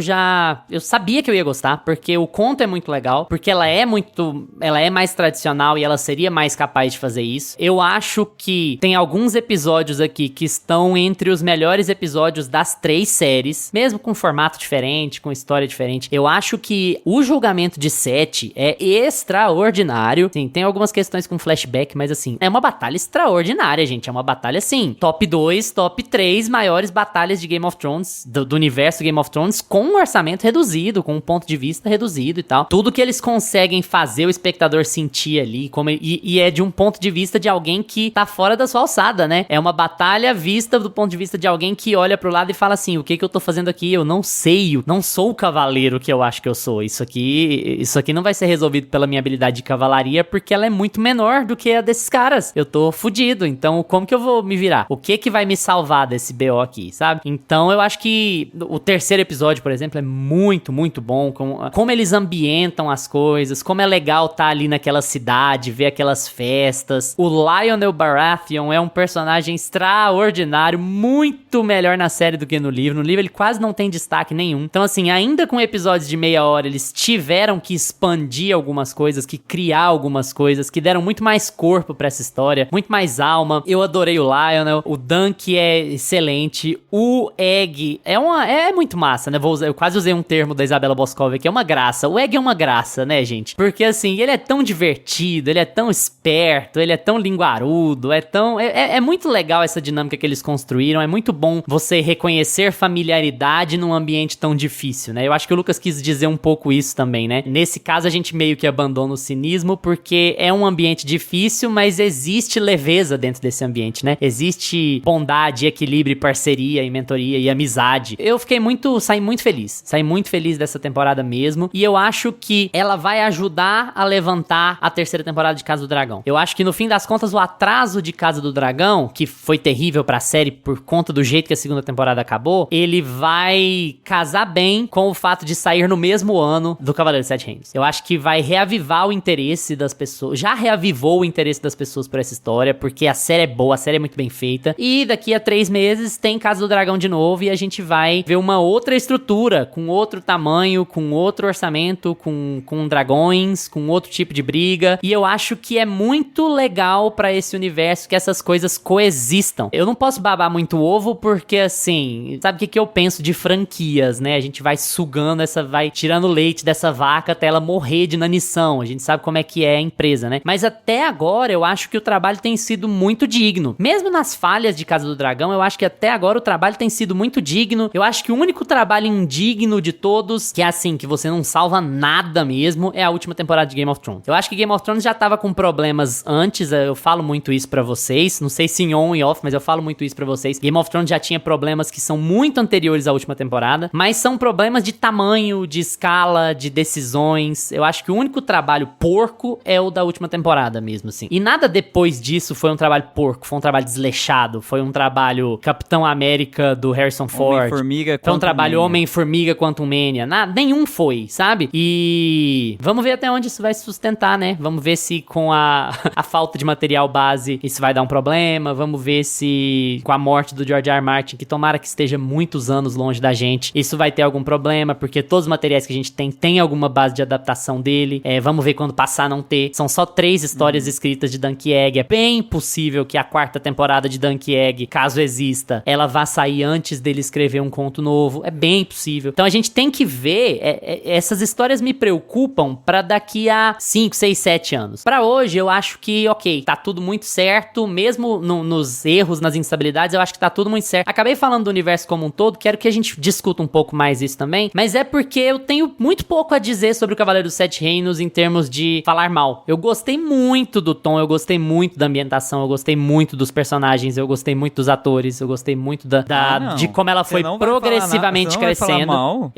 Speaker 2: sabia que eu ia gostar, porque o conto é muito legal, porque ela é mais tradicional e ela seria mais capaz de fazer isso. Eu acho que tem alguns episódios aqui que estão entre os melhores episódios das 3 séries, mesmo com formato diferente, com história diferente. Eu acho que o julgamento de Sete é extraordinário. Sim, tem algumas questões com flashback, mas assim, é uma batalha extraordinária, gente. É uma batalha, assim, top 2, top 3 maiores batalhas de Game of Thrones, do universo Game of Thrones, com um orçamento reduzido, com um ponto de vista reduzido e tal. Tudo que eles conseguem fazer o espectador sentir ali, e é de um ponto de vista de alguém que tá fora da sua alçada, né? É uma batalha vista do ponto de vista de alguém que olha pro lado e fala assim, o que eu tô fazendo aqui? Eu não sei, eu não sou o cavaleiro que eu acho que eu sou. Isso aqui não vai ser resolvido pela minha habilidade de cavalaria, porque ela é muito menor do que a desses caras. Eu tô fudido, então como que eu vou me virar? O que vai me salvar desse BO aqui, sabe? Então eu acho que o terceiro episódio, por exemplo, é muito, muito bom, como eles ambientam as coisas, como é legal estar ali naquela cidade, ver aquelas festas. O Lionel Baratheon é um personagem extraordinário, muito melhor na série do que no livro. No livro ele quase não tem destaque nenhum. Então assim, ainda com episódios de meia hora, eles tiveram que expandir algumas coisas, que criar algumas coisas, que deram muito mais corpo pra essa história, muito mais alma. Eu adorei o Lionel, o Dunk é excelente, o Egg é muito massa, né? Eu quase usei um termo da Isabela Boscov aqui, é uma graça. O Egg é uma graça, né, gente? Porque assim, ele é tão divertido, ele é tão esperto, ele é tão linguarudo, é muito legal essa dinâmica que eles construíram, é muito bom você reconhecer familiaridade num ambiente tão difícil, né? Eu acho que o Lucas quis dizer um pouco isso também, né? Nesse caso a gente meio que abandona o cinismo porque é um ambiente difícil, mas existe leveza dentro desse ambiente, né? Existe bondade, equilíbrio, parceria e mentoria e amizade. Eu saí muito feliz dessa temporada mesmo, e eu acho que ela vai ajudar a levantar a terceira temporada de Casa do Dragão. Eu acho que no fim das contas o atraso de Casa do Dragão, que foi terrível pra série por conta do jeito que a segunda temporada acabou, ele vai casar bem com o fato de sair no mesmo ano do Cavaleiro dos Sete Reinos. Eu acho que vai reavivar o interesse das pessoas, já reavivou o interesse das pessoas por essa história, porque a série é boa, a série é muito bem feita, e daqui a 3 meses tem Casa do Dragão de novo, e a gente vai ver uma outra estrutura, com outro tamanho, com outro orçamento, com dragões, com outro tipo de briga, e eu acho que é muito legal pra esse universo que essas coisas coexistam. Eu não posso babar muito ovo, porque assim, sabe o que eu penso de franquias, né? A gente vai sugando vai tirando leite dessa vaca até ela morrer de inanição. A gente sabe como é que é a empresa, né? Mas até agora eu acho que o trabalho tem sido muito digno. Mesmo nas falhas de Casa do Dragão, eu acho que até agora o trabalho tem sido muito digno. Eu acho que o único trabalho indigno de todos, que é assim, que você não salva nada mesmo, é a última temporada de Game of Thrones. Eu acho que Game of Thrones já tava com problemas antes, eu falo muito isso pra vocês, não sei se em on e off, mas eu falo muito isso pra vocês. Game of Thrones já tinha problemas que são muito anteriores à última temporada, mas são problemas de tamanho, de escala, de decisões. Eu acho que o único trabalho porco é o da última temporada mesmo, assim. E nada depois disso foi um trabalho porco, foi um trabalho desleixado, foi um trabalho Capitão América do Harrison Ford.
Speaker 3: Homem-Formiga,
Speaker 2: foi um trabalho Homem-Formiga, Quantum Mania. Nenhum foi, sabe? E vamos ver até onde isso vai se sustentar, né? Vamos ver se com a falta de material base isso vai dar um problema. Vamos ver se com a morte do George R. R. Martin, que tomara que esteja muitos anos longe da gente, isso vai ter algum problema, porque todos os materiais que a gente tem alguma base de adaptação dele. Vamos ver quando passar a não ter. São só 3 histórias escritas de Dunk Egg. É bem possível que a 4ª temporada de Dunk Egg, caso exista, ela vá sair antes dele escrever um conto novo. É bem possível. Então a gente tem que ver, essas histórias me preocupam pra daqui a 5, 6, 7 anos. Pra hoje eu acho que, ok, tá tudo muito certo, mesmo nos erros, nas instabilidades, eu acho que tá tudo muito certo. Acabei falando do universo como um todo, quero que a gente discuta um pouco mais isso também, mas é porque eu tenho muito pouco a dizer sobre o Cavaleiro dos Sete Reinos em termos de falar mal. Eu gostei muito do tom, eu gostei muito da ambientação, eu gostei muito dos personagens, eu gostei muito dos atores, eu gostei muito de como ela foi progressivamente crescendo.
Speaker 3: Mal?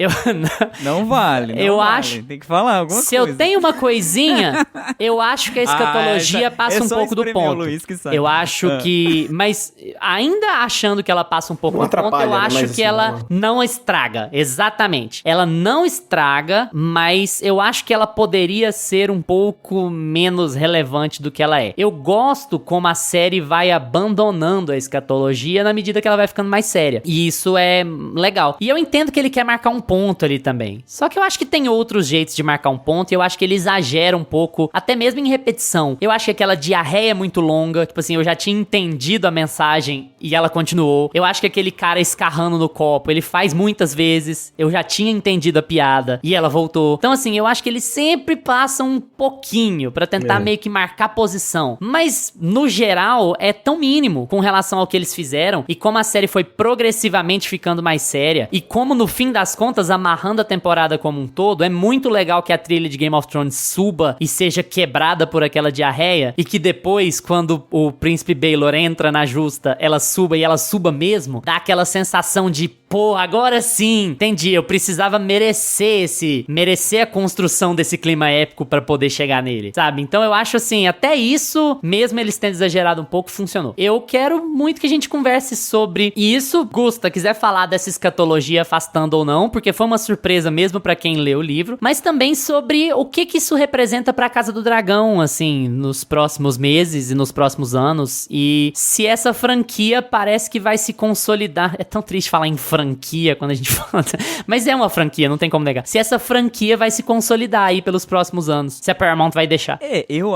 Speaker 3: Não vale.
Speaker 2: Eu acho.
Speaker 3: Tem que falar alguma coisa.
Speaker 2: Se eu tenho uma coisinha, eu acho que a escatologia passa um pouco do ponto. Eu acho que, mas ainda achando que ela passa um pouco do ponto, eu acho que ela não estraga. Exatamente. Ela não estraga, mas eu acho que ela poderia ser um pouco menos relevante do que ela é. Eu gosto como a série vai abandonando a escatologia na medida que ela vai ficando mais séria. E isso é legal. E eu entendo que ele quer marcar um ponto ali também. Só que eu acho que tem outros jeitos de marcar um ponto e eu acho que ele exagera um pouco, até mesmo em repetição. Eu acho que aquela diarreia é muito longa. Tipo assim, eu já tinha entendido a mensagem e ela continuou. Eu acho que aquele cara escarrando no copo, ele faz muitas vezes. Eu já tinha entendido a piada e ela voltou. Então assim, eu acho que eles sempre passam um pouquinho pra tentar meio que marcar posição. Mas, no geral, é tão mínimo com relação ao que eles fizeram e como a série foi progressivamente ficando mais séria e como, no fim das contas, amarrando a temporada como um todo, é muito legal que a trilha de Game of Thrones suba e seja quebrada por aquela diarreia e que depois, quando o Príncipe Baelor entra na justa, ela suba e ela suba mesmo, dá aquela sensação de, pô, agora sim, entendi, eu precisava merecer a construção desse clima épico pra poder chegar nele, sabe? Então eu acho assim, até isso, mesmo eles tendo exagerado um pouco, funcionou. Eu quero muito que a gente converse sobre isso. Gusta, quiser falar dessa escatologia afastando ou não, porque foi uma surpresa mesmo pra quem leu o livro, mas também sobre o que isso representa pra Casa do Dragão, assim, nos próximos meses e nos próximos anos, e se essa franquia parece que vai se consolidar. É tão triste falar em franquia quando a gente fala, mas é uma franquia, não tem como negar. Se essa franquia vai se consolidar aí pelos próximos anos, se a Paramount vai deixar.
Speaker 3: Eu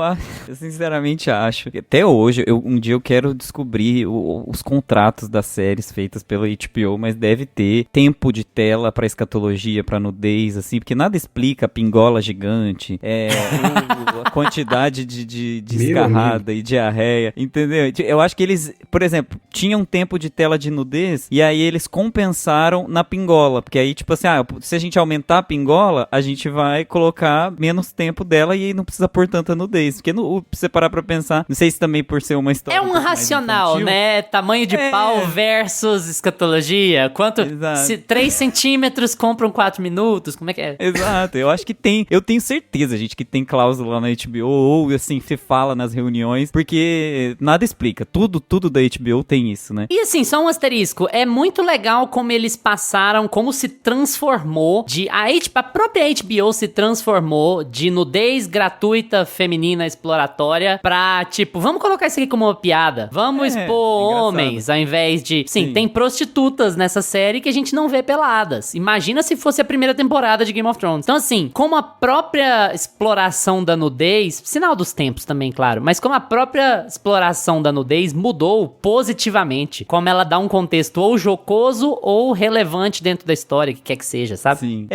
Speaker 3: sinceramente acho que até hoje, um dia eu quero descobrir os contratos das séries feitas pela HBO, mas deve ter tempo de tela pra escatologia, pra nudez, assim, porque nada explica a pingola gigante, quantidade de escarrada e diarreia, entendeu? Eu acho que eles, por exemplo, tinham tempo de tela de nudez e aí eles compensaram na pingola, porque aí, tipo assim, se a gente aumentar a pingola, a gente vai colocar menos tempo dela e aí não precisa pôr tanta nudez, porque se você parar pra pensar, não sei se também por ser uma história...
Speaker 2: É um racional, né? Tamanho de pau versus escatologia. Quanto? Se 3 centímetros compram 4 minutos, como é que é?
Speaker 3: Exato, eu acho que tem, eu tenho certeza, gente, que tem cláusula lá na HBO, ou assim, se fala nas reuniões, porque nada explica, tudo da HBO tem isso, né?
Speaker 2: E assim, só um asterisco, é muito legal como eles passaram, como se transformou a própria HBO se transformou de nudez gratuita, feminina, exploratória, pra tipo, vamos colocar isso aqui como uma piada, vamos expor homens, ao invés de... Sim, tem prostitutas nessa série que a gente não vê peladas. Imagina se fosse a primeira temporada de Game of Thrones. Então assim, como a própria exploração da nudez, sinal dos tempos também, claro, mas como a própria exploração da nudez mudou positivamente, como ela dá um contexto ou jocoso ou relevante dentro da história, que quer que seja, sabe?
Speaker 3: Sim.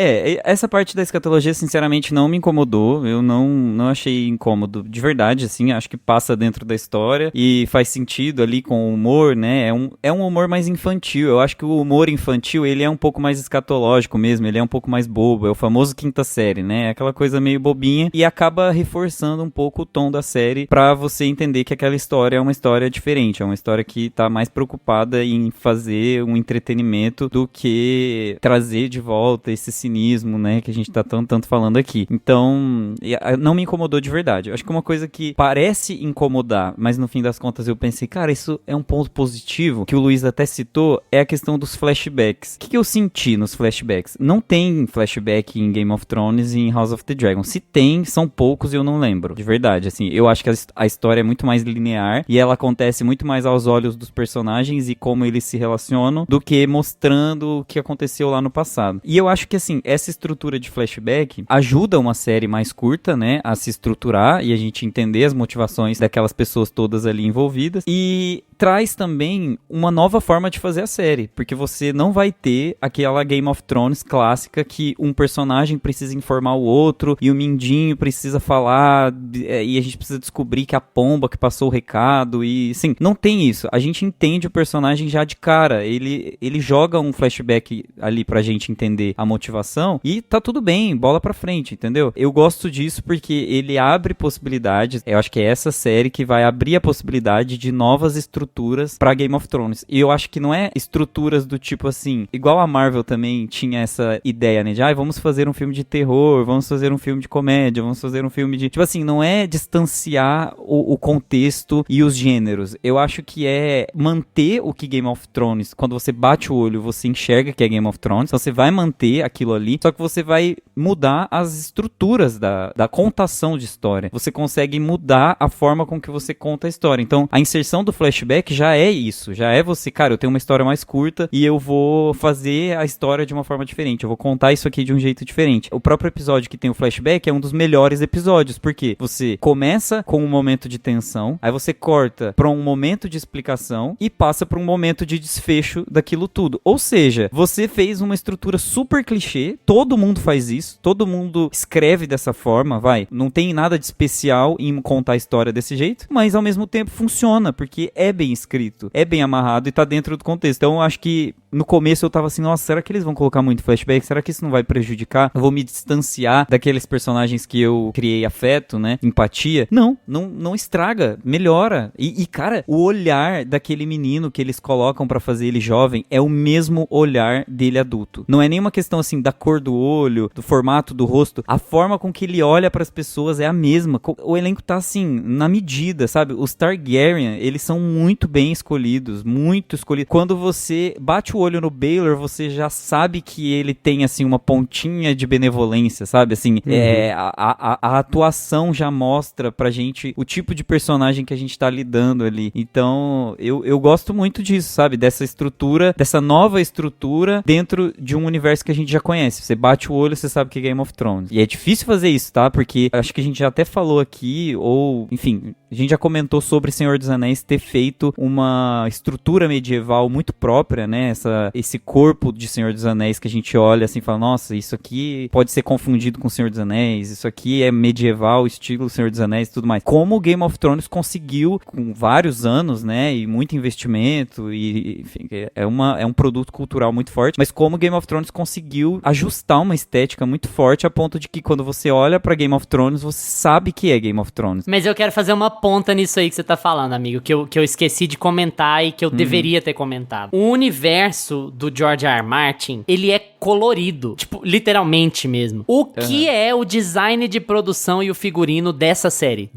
Speaker 3: Essa parte da escatologia, sinceramente, não me incomodou, eu não achei incômodo, de verdade, assim, acho que passa dentro da história e faz sentido ali com o humor, né, é um humor mais infantil, eu acho que o humor infantil, ele é um pouco mais escatológico mesmo, ele é um pouco mais bobo, é o famoso quinta série, né, é aquela coisa meio bobinha e acaba reforçando um pouco o tom da série pra você entender que aquela história é uma história diferente, é uma história que tá mais preocupada em fazer um entretenimento do que trazer de volta esse cinismo, né, que a gente tá tanto falando aqui. Então, não me incomodou de verdade. Eu acho que uma coisa que parece incomodar, mas no fim das contas eu pensei, cara, isso é um ponto positivo, que o Luiz até citou, é a questão dos flashbacks. O que eu senti nos flashbacks? Não tem flashback em Game of Thrones e em House of the Dragon. Se tem, são poucos e eu não lembro. De verdade, assim, eu acho que a história é muito mais linear e ela acontece muito mais aos olhos dos personagens e como eles se relacionam do que mostrando o que aconteceu lá no passado. E eu acho que, assim, essa estrutura de flashback ajuda uma série mais curta, né, a se estruturar e a gente entender as motivações daquelas pessoas todas ali envolvidas e traz também uma nova forma de fazer a série, porque você não vai ter aquela Game of Thrones clássica que um personagem precisa informar o outro e o Mindinho precisa falar e a gente precisa descobrir que a pomba que passou o recado e, sim, não tem isso. A gente entende o personagem já de cara, ele joga um flashback ali pra gente entender a motivação e tá tudo bem, bola pra frente, entendeu? Eu gosto disso porque ele abre possibilidades, eu acho que é essa série que vai abrir a possibilidade de novas estruturas pra Game of Thrones. E eu acho que não é estruturas do tipo assim, igual a Marvel também tinha essa ideia, né, de vamos fazer um filme de terror, vamos fazer um filme de comédia, vamos fazer um filme de... Tipo assim, não é distanciar o contexto e os gêneros. Eu acho que é manter o que Game of Thrones, quando você bate o olho, você enxerga que é Game of Thrones, então você vai manter aquilo ali, só que você vai mudar as estruturas da contação de história. Você consegue mudar a forma com que você conta a história. Então, a inserção do flashback já é isso, já é você, cara, eu tenho uma história mais curta e eu vou fazer a história de uma forma diferente, eu vou contar isso aqui de um jeito diferente. O próprio episódio que tem o flashback é um dos melhores episódios, porque você começa com um momento de tensão, aí você corta pra um momento de explicação e passa pra um momento de desfecho daquilo tudo. Ou seja, você fez uma estrutura super clichê, todo mundo faz isso, todo mundo escreve dessa forma, não tem nada de especial em contar a história desse jeito, mas ao mesmo tempo funciona, porque é bem escrito, é bem amarrado e tá dentro do contexto. Então eu acho que no começo eu tava assim, nossa, será que eles vão colocar muito flashback? Será que isso não vai prejudicar? Eu vou me distanciar daqueles personagens que eu criei afeto, né? Empatia. Não estraga, melhora. E cara, o olhar daquele menino que eles colocam pra fazer ele jovem é o mesmo olhar dele adulto. Não é nenhuma questão assim da cor do olho, do formato do rosto. A forma com que ele olha pras pessoas é a mesma. O elenco tá assim, na medida, sabe? Os Targaryen, eles são muito bem escolhidos, muito escolhidos. Quando você bate o olho no Baelor, você já sabe que ele tem, assim, uma pontinha de benevolência, sabe? Assim, a atuação já mostra pra gente o tipo de personagem que a gente tá lidando ali. Então, eu gosto muito disso, sabe? Dessa estrutura, dessa nova estrutura dentro de um universo que a gente já conhece. Você bate o olho, você sabe que é Game of Thrones. E é difícil fazer isso, tá? Porque acho que a gente já até falou aqui, ou, enfim, a gente já comentou sobre Senhor dos Anéis ter feito uma estrutura medieval muito própria, né? esse corpo de Senhor dos Anéis que a gente olha assim e fala, nossa, isso aqui pode ser confundido com Senhor dos Anéis, isso aqui é medieval, estilo Senhor dos Anéis e tudo mais. Como o Game of Thrones conseguiu, com vários anos, né, e muito investimento, e enfim, é um produto cultural muito forte, mas como o Game of Thrones conseguiu ajustar uma estética muito forte a ponto de que quando você olha pra Game of Thrones, você sabe que é Game of Thrones.
Speaker 2: Mas eu quero fazer uma ponta nisso aí que você tá falando, amigo, que eu esqueci de comentar e que eu deveria ter comentado. O universo do George R. R. Martin, ele é colorido, tipo, literalmente mesmo. O que é o design de produção e o figurino dessa série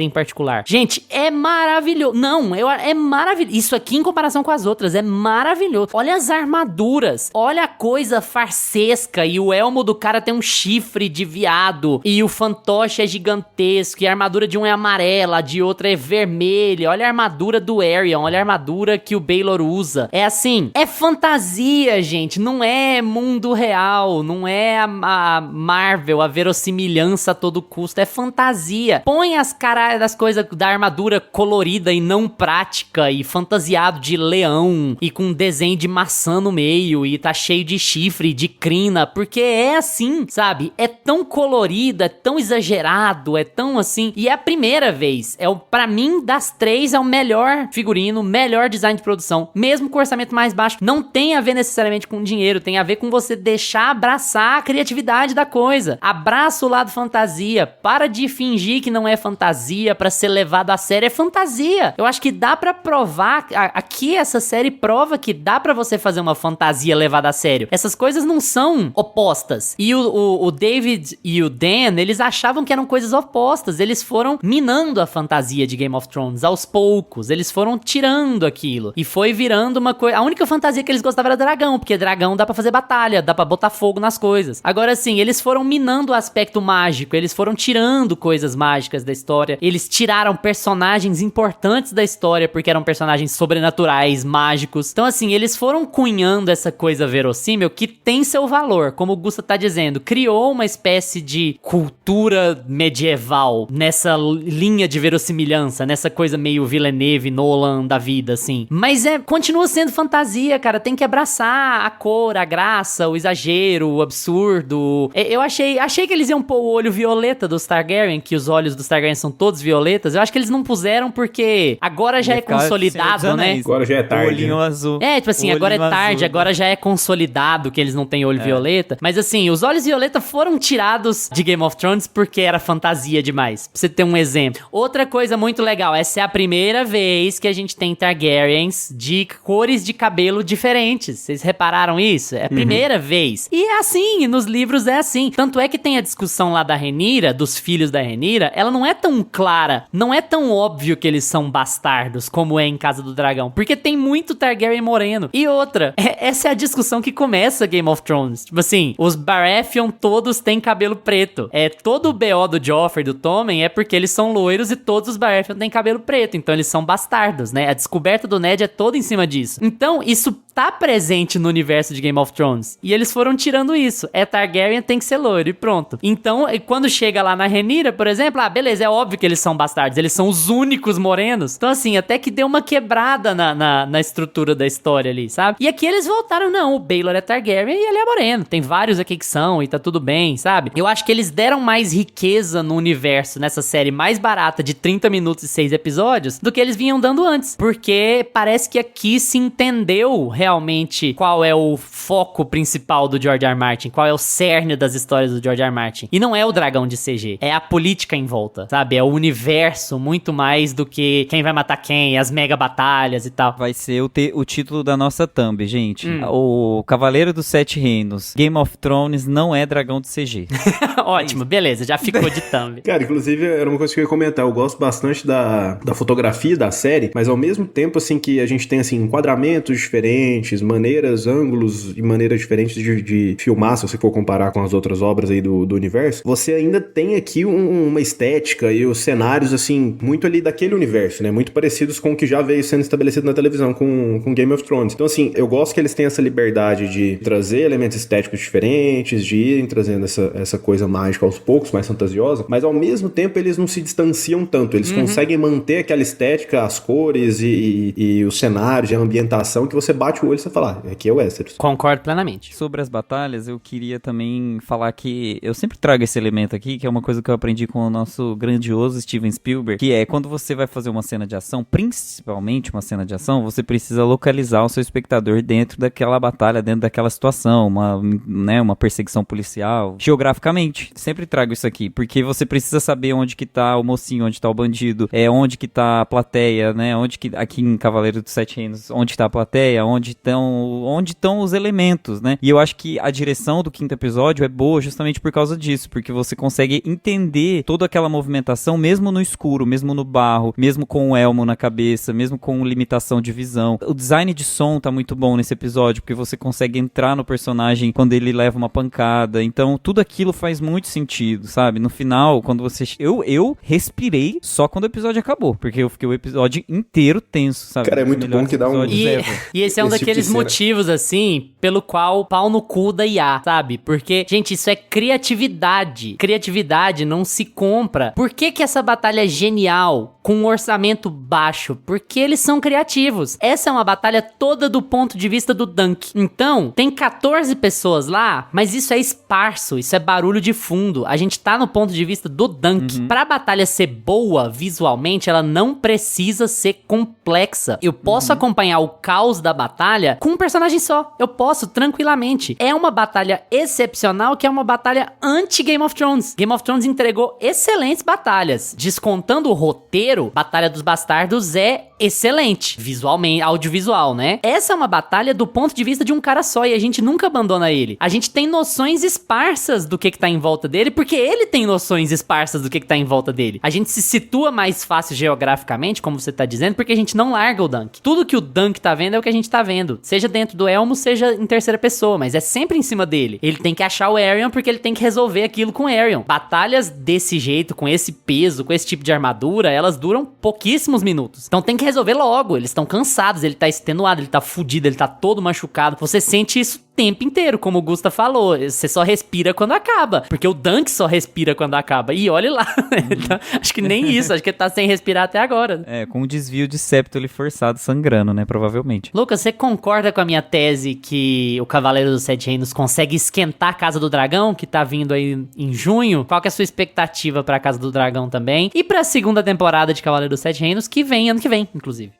Speaker 2: em particular? Gente, é maravilhoso. Não, é maravilhoso. Isso aqui, em comparação com as outras, é maravilhoso. Olha as armaduras, olha a coisa farsesca, e o elmo do cara tem um chifre de viado, e o fantoche é gigantesco, e a armadura de um é amarela, a de outra é vermelha. Olha a armadura do Aerion, olha a armadura que o Baelor usa. É assim, é fantasia, gente, não é mundo real, não é a Marvel, a verossimilhança a todo custo, é fantasia. Põe as caras das coisas da armadura colorida e não prática, e fantasiado de leão, e com desenho de maçã no meio, e tá cheio de chifre, de crina, porque é assim, sabe? É tão colorido, é tão exagerado, é tão assim, e é a primeira vez, pra mim, das três, é o melhor figurino, melhor design de produção, mesmo com orçamento mais baixo. Não tem a ver necessariamente com dinheiro, tem a ver com você deixar abraçar a criatividade da coisa. Abraça o lado fantasia, para de fingir que não é fantasia pra ser levado a sério, é fantasia. Eu acho que dá pra provar, aqui essa série prova que dá pra você fazer uma fantasia levada a sério. Essas coisas não são opostas. E o David e o Dan, eles achavam que eram coisas opostas, eles foram minando a fantasia de Game of Thrones aos poucos, eles foram tirando aquilo, e foi virando uma coisa. A única fantasia que eles gostavam era dragão, porque dragão dá pra fazer batalha, dá pra botar fogo nas coisas. Agora sim, eles foram minando o aspecto mágico, eles foram tirando coisas mágicas da história, eles tiraram personagens importantes da história, porque eram personagens sobrenaturais, mágicos. Então assim, eles foram cunhando essa coisa verossímil que tem seu valor, como o Gusta tá dizendo, criou uma espécie de cultura medieval nessa linha de verossimilhança, nessa coisa meio Villeneuve, Nolan da vida, assim. Mas continua sendo fantasia, cara, tem que abraçar a cor, a graça, o exagero, o absurdo. Eu achei que eles iam pôr o olho violeta dos Targaryen, que os olhos dos Targaryen são todos violetas. Eu acho que eles não puseram porque agora já é consolidado, né?
Speaker 4: Agora já é tarde.
Speaker 3: Olhinho azul.
Speaker 2: Tipo assim, agora é tarde, agora já é consolidado que eles não têm olho violeta. Mas assim, os olhos violeta foram tirados de Game of Thrones porque era fantasia demais. Pra você ter um exemplo. Outra coisa muito legal, essa é a primeira vez que a gente tem Targaryens de cores de cabelo diferentes. Vocês repararam isso? É a primeira vez. E é assim, nos livros é assim. Tanto é que tem a discussão lá da Rhaenyra, dos filhos da Rhaenyra, ela não é tão clara, não é tão óbvio que eles são bastardos como é em Casa do Dragão, porque tem muito Targaryen moreno. E outra, essa é a discussão que começa Game of Thrones. Tipo assim, os Baratheon todos têm cabelo preto. Todo o BO do Joffrey, do Tommen, é porque eles são loiros e todos os Baratheon têm cabelo preto, então eles são bastardos, né? A descoberta do Ned é toda em cima disso. Então, isso tá presente no universo de Game of Thrones. E eles foram tirando isso. Targaryen tem que ser loiro e pronto. Então, quando chega lá na Rhaenyra, por exemplo, beleza, é óbvio que eles são bastardos. Eles são os únicos morenos. Então, assim, até que deu uma quebrada na estrutura da história ali, sabe? E aqui eles voltaram, não, o Baelor é Targaryen e ele é moreno. Tem vários aqui que são e tá tudo bem, sabe? Eu acho que eles deram mais riqueza no universo, nessa série mais barata de 30 minutos e 6 episódios, do que eles vinham dando antes. Porque parece que aqui se entendeu realmente qual é o foco principal do George R. R. Martin, qual é o cerne das histórias do George R. R. Martin. E não é o dragão de CG, é a política em volta, sabe? É o universo muito mais do que quem vai matar quem, as mega batalhas e tal.
Speaker 3: Vai ser o título da nossa thumb, gente. O Cavaleiro dos Sete Reinos. Game of Thrones não é dragão de CG.
Speaker 2: Ótimo, beleza, já ficou de thumb.
Speaker 4: Cara, inclusive, era uma coisa que eu ia comentar. Eu gosto bastante da fotografia da série, mas ao mesmo tempo, assim, que a gente tem, assim, enquadramentos diferentes, maneiras, ângulos e maneiras diferentes de filmar, se você for comparar com as outras obras aí do universo, você ainda tem aqui uma estética e os cenários, assim, muito ali daquele universo, né? Muito parecidos com o que já veio sendo estabelecido na televisão com Game of Thrones. Então, assim, eu gosto que eles têm essa liberdade de trazer elementos estéticos diferentes, de irem trazendo essa coisa mágica aos poucos, mais fantasiosa, mas ao mesmo tempo eles não se distanciam tanto, eles conseguem manter aquela estética, as cores e os cenários, a ambientação, que você bate o olho e você fala, aqui é Westeros.
Speaker 2: Concordo plenamente.
Speaker 3: Sobre as batalhas, eu queria também falar que eu sempre trago esse elemento aqui, que é uma coisa que eu aprendi com o nosso grandioso Steven Spielberg, que é quando você vai fazer uma cena de ação, principalmente uma cena de ação, você precisa localizar o seu espectador dentro daquela batalha, dentro daquela situação, uma perseguição policial, geograficamente. Sempre trago isso aqui, porque você precisa saber onde que tá o mocinho, onde tá o bandido, onde que tá a plateia, né, onde que, aqui em Cavaleiro dos Sete Reinos, onde tá a plateia, onde estão os elementos, né, e eu acho que a direção do quinto episódio é boa justamente por causa disso, porque você consegue entender toda aquela movimentação, mesmo no escuro, mesmo no barro, mesmo com o elmo na cabeça, mesmo com limitação de visão. O design de som tá muito bom nesse episódio, porque você consegue entrar no personagem quando ele leva uma pancada, então tudo aquilo faz muito sentido, sabe? No final, quando você... Eu respirei só quando o episódio acabou, porque eu fiquei o episódio inteiro tenso, sabe?
Speaker 4: Cara, é muito bom que dá um...
Speaker 2: E esse é um daqueles motivos, assim, pelo qual pau no cu da IA, sabe? Porque, gente, isso é criatividade. Criatividade não se compra. Por que essa batalha é genial com um orçamento baixo? Porque eles são criativos. Essa é uma batalha toda do ponto de vista do Dunk. Então, tem 14 pessoas lá, mas isso é esparso, isso é barulho de fundo. A gente tá no ponto de vista do Dunk. Pra batalha ser boa visualmente, ela não precisa ser complexa. Eu posso acompanhar o caos da batalha com um personagem só. Eu posso, tranquilamente. É uma batalha excepcional, que é uma batalha anti-Game of Thrones. Game of Thrones entregou excelentes batalhas. Descontando o roteiro, Batalha dos Bastardos é excelente, visualmente, audiovisual, né? Essa é uma batalha do ponto de vista de um cara só, e a gente nunca abandona ele. A gente tem noções esparsas do que tá em volta dele, porque ele tem noções esparsas do que tá em volta dele. A gente se situa mais fácil geograficamente, como você tá dizendo, porque a gente não larga o Dunk. Tudo que o Dunk tá vendo é o que a gente tá vendo. Seja dentro do elmo, seja em terceira pessoa, mas é sempre em cima dele. Ele tem que achar o Aerion, porque ele tem que resolver aquilo com o Aerion. Batalhas desse jeito, com esse peso, com esse tipo de armadura, elas duram pouquíssimos minutos. Então tem que resolver logo. Eles estão cansados, ele tá extenuado, ele tá fudido, ele tá todo machucado. Você sente isso o tempo inteiro, como o Gusta falou. Você só respira quando acaba, porque o Dunk só respira quando acaba. E olhe lá, então, acho que nem isso, acho que ele tá sem respirar até agora.
Speaker 3: Com um desvio de septo ali forçado, sangrando, né, provavelmente.
Speaker 2: Lucas, você concorda com a minha tese que o Cavaleiro dos Sete Reinos consegue esquentar a Casa do Dragão, que tá vindo aí em junho? Qual que é a sua expectativa pra Casa do Dragão também? E pra segunda temporada de Cavaleiro dos Sete Reinos, que vem ano que vem, inclusive.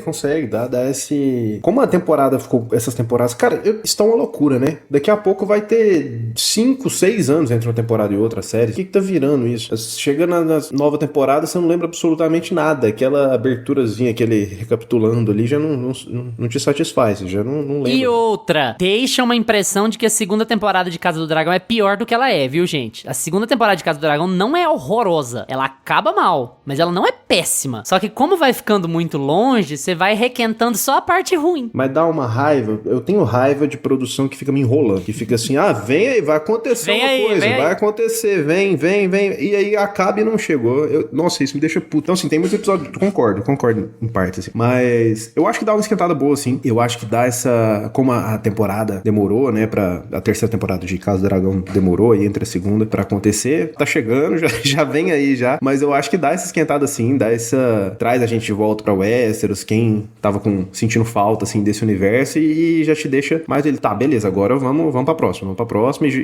Speaker 4: Consegue. Dá esse... Como a temporada ficou... Essas temporadas... Cara, está uma loucura, né? Daqui a pouco vai ter 5, 6 anos entre uma temporada e outra série. O que tá virando isso? Chega na nova temporada, você não lembra absolutamente nada. Aquela aberturazinha, aquele recapitulando ali, já não te satisfaz. Você já não lembra.
Speaker 2: E outra, deixa uma impressão de que a segunda temporada de Casa do Dragão é pior do que ela é, viu, gente? A segunda temporada de Casa do Dragão não é horrorosa. Ela acaba mal, mas ela não é péssima. Só que como vai ficando muito longe, você vai requentando só a parte ruim.
Speaker 4: Mas dá uma raiva. Eu tenho raiva de produção que fica me enrolando. Que fica assim, vem aí, vai acontecer vai acontecer, vem. E aí acaba e não chegou. Nossa, isso me deixa puto. Então, assim, tem muitos episódios... Concordo em parte, assim. Mas eu acho que dá uma esquentada boa, assim. Eu acho que dá essa... Como a temporada demorou, né? A terceira temporada de Casa do Dragão demorou aí entre a segunda pra acontecer. Tá chegando, já vem aí já. Mas eu acho que dá essa esquentada, assim. Traz a gente de volta pra Westeros. Quem tava sentindo falta, assim, desse universo. E já te deixa mais... Ele, tá, beleza, agora vamos pra próxima.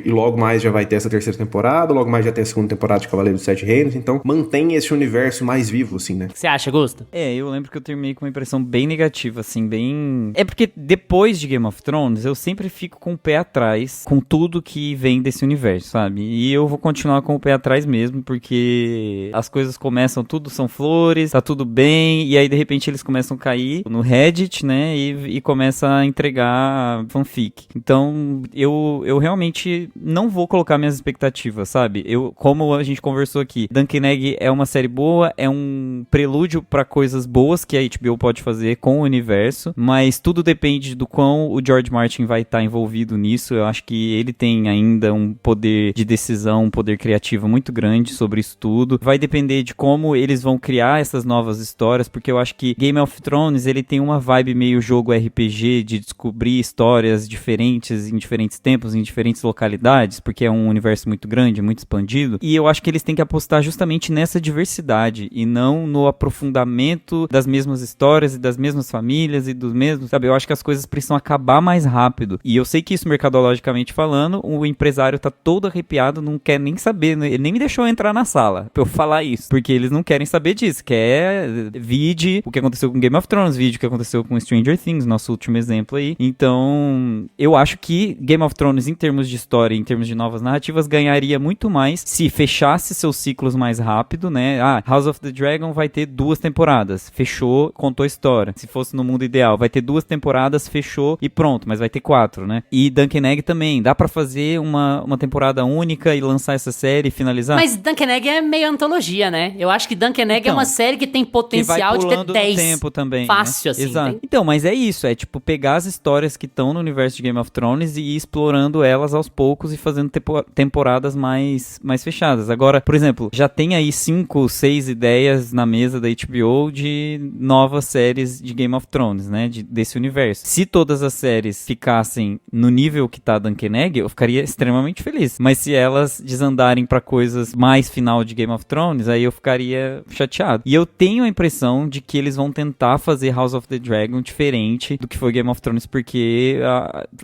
Speaker 4: E logo mais já vai ter essa terceira temporada. Logo mais já tem a segunda temporada de Cavaleiro dos Sete Reinos. Então, mantém esse universo mais vivo, assim, né?
Speaker 2: O que você acha, Gusta?
Speaker 3: Eu lembro que eu terminei com uma impressão bem negativa, assim, bem... É porque depois de Game of Thrones, eu sempre fico com o pé atrás com tudo que vem desse universo, sabe? E eu vou continuar com o pé atrás mesmo, porque as coisas começam, tudo são flores, tá tudo bem, e aí de repente eles começam a cair no Reddit, né? E começa a entregar fanfic fique. Então, eu realmente não vou colocar minhas expectativas, sabe? Como a gente conversou aqui, Dunk Egg é uma série boa, é um prelúdio pra coisas boas que a HBO pode fazer com o universo, mas tudo depende do quão o George Martin vai estar envolvido nisso. Eu acho que ele tem ainda um poder de decisão, um poder criativo muito grande sobre isso tudo. Vai depender de como eles vão criar essas novas histórias, porque eu acho que Game of Thrones, ele tem uma vibe meio jogo RPG, de descobrir histórias diferentes em diferentes tempos, em diferentes localidades, porque é um universo muito grande, muito expandido, e eu acho que eles têm que apostar justamente nessa diversidade, e não no aprofundamento das mesmas histórias e das mesmas famílias e dos mesmos, sabe? Eu acho que as coisas precisam acabar mais rápido, e eu sei que isso, mercadologicamente falando, o empresário tá todo arrepiado, não quer nem saber, ele nem me deixou entrar na sala pra eu falar isso, porque eles não querem saber disso, vide o que aconteceu com Game of Thrones, vide o que aconteceu com Stranger Things, nosso último exemplo aí. Então, eu acho que Game of Thrones, em termos de história, em termos de novas narrativas, ganharia muito mais se fechasse seus ciclos mais rápido, né? House of the Dragon vai ter 2 temporadas, fechou, contou a história. Se fosse no mundo ideal, vai ter 2 temporadas, fechou e pronto, mas vai ter 4, né? E Dunk Egg também, dá pra fazer uma temporada única e lançar essa série e finalizar?
Speaker 2: Mas Dunk Egg é meio antologia, né? Eu acho que Dunk Egg é uma série que tem potencial de ter 10.
Speaker 3: Tempo também,
Speaker 2: fácil,
Speaker 3: né?
Speaker 2: assim.
Speaker 3: Exato. Então, mas é isso, é tipo pegar as histórias que estão no universo de Game of Thrones e ir explorando elas aos poucos e fazendo temporadas mais fechadas. Agora, por exemplo, já tem aí 5, 6 ideias na mesa da HBO de novas séries de Game of Thrones, né? Desse universo. Se todas as séries ficassem no nível que tá Dunk Egg, eu ficaria extremamente feliz. Mas se elas desandarem pra coisas mais final de Game of Thrones, aí eu ficaria chateado. E eu tenho a impressão de que eles vão tentar fazer House of the Dragon diferente do que foi Game of Thrones, porque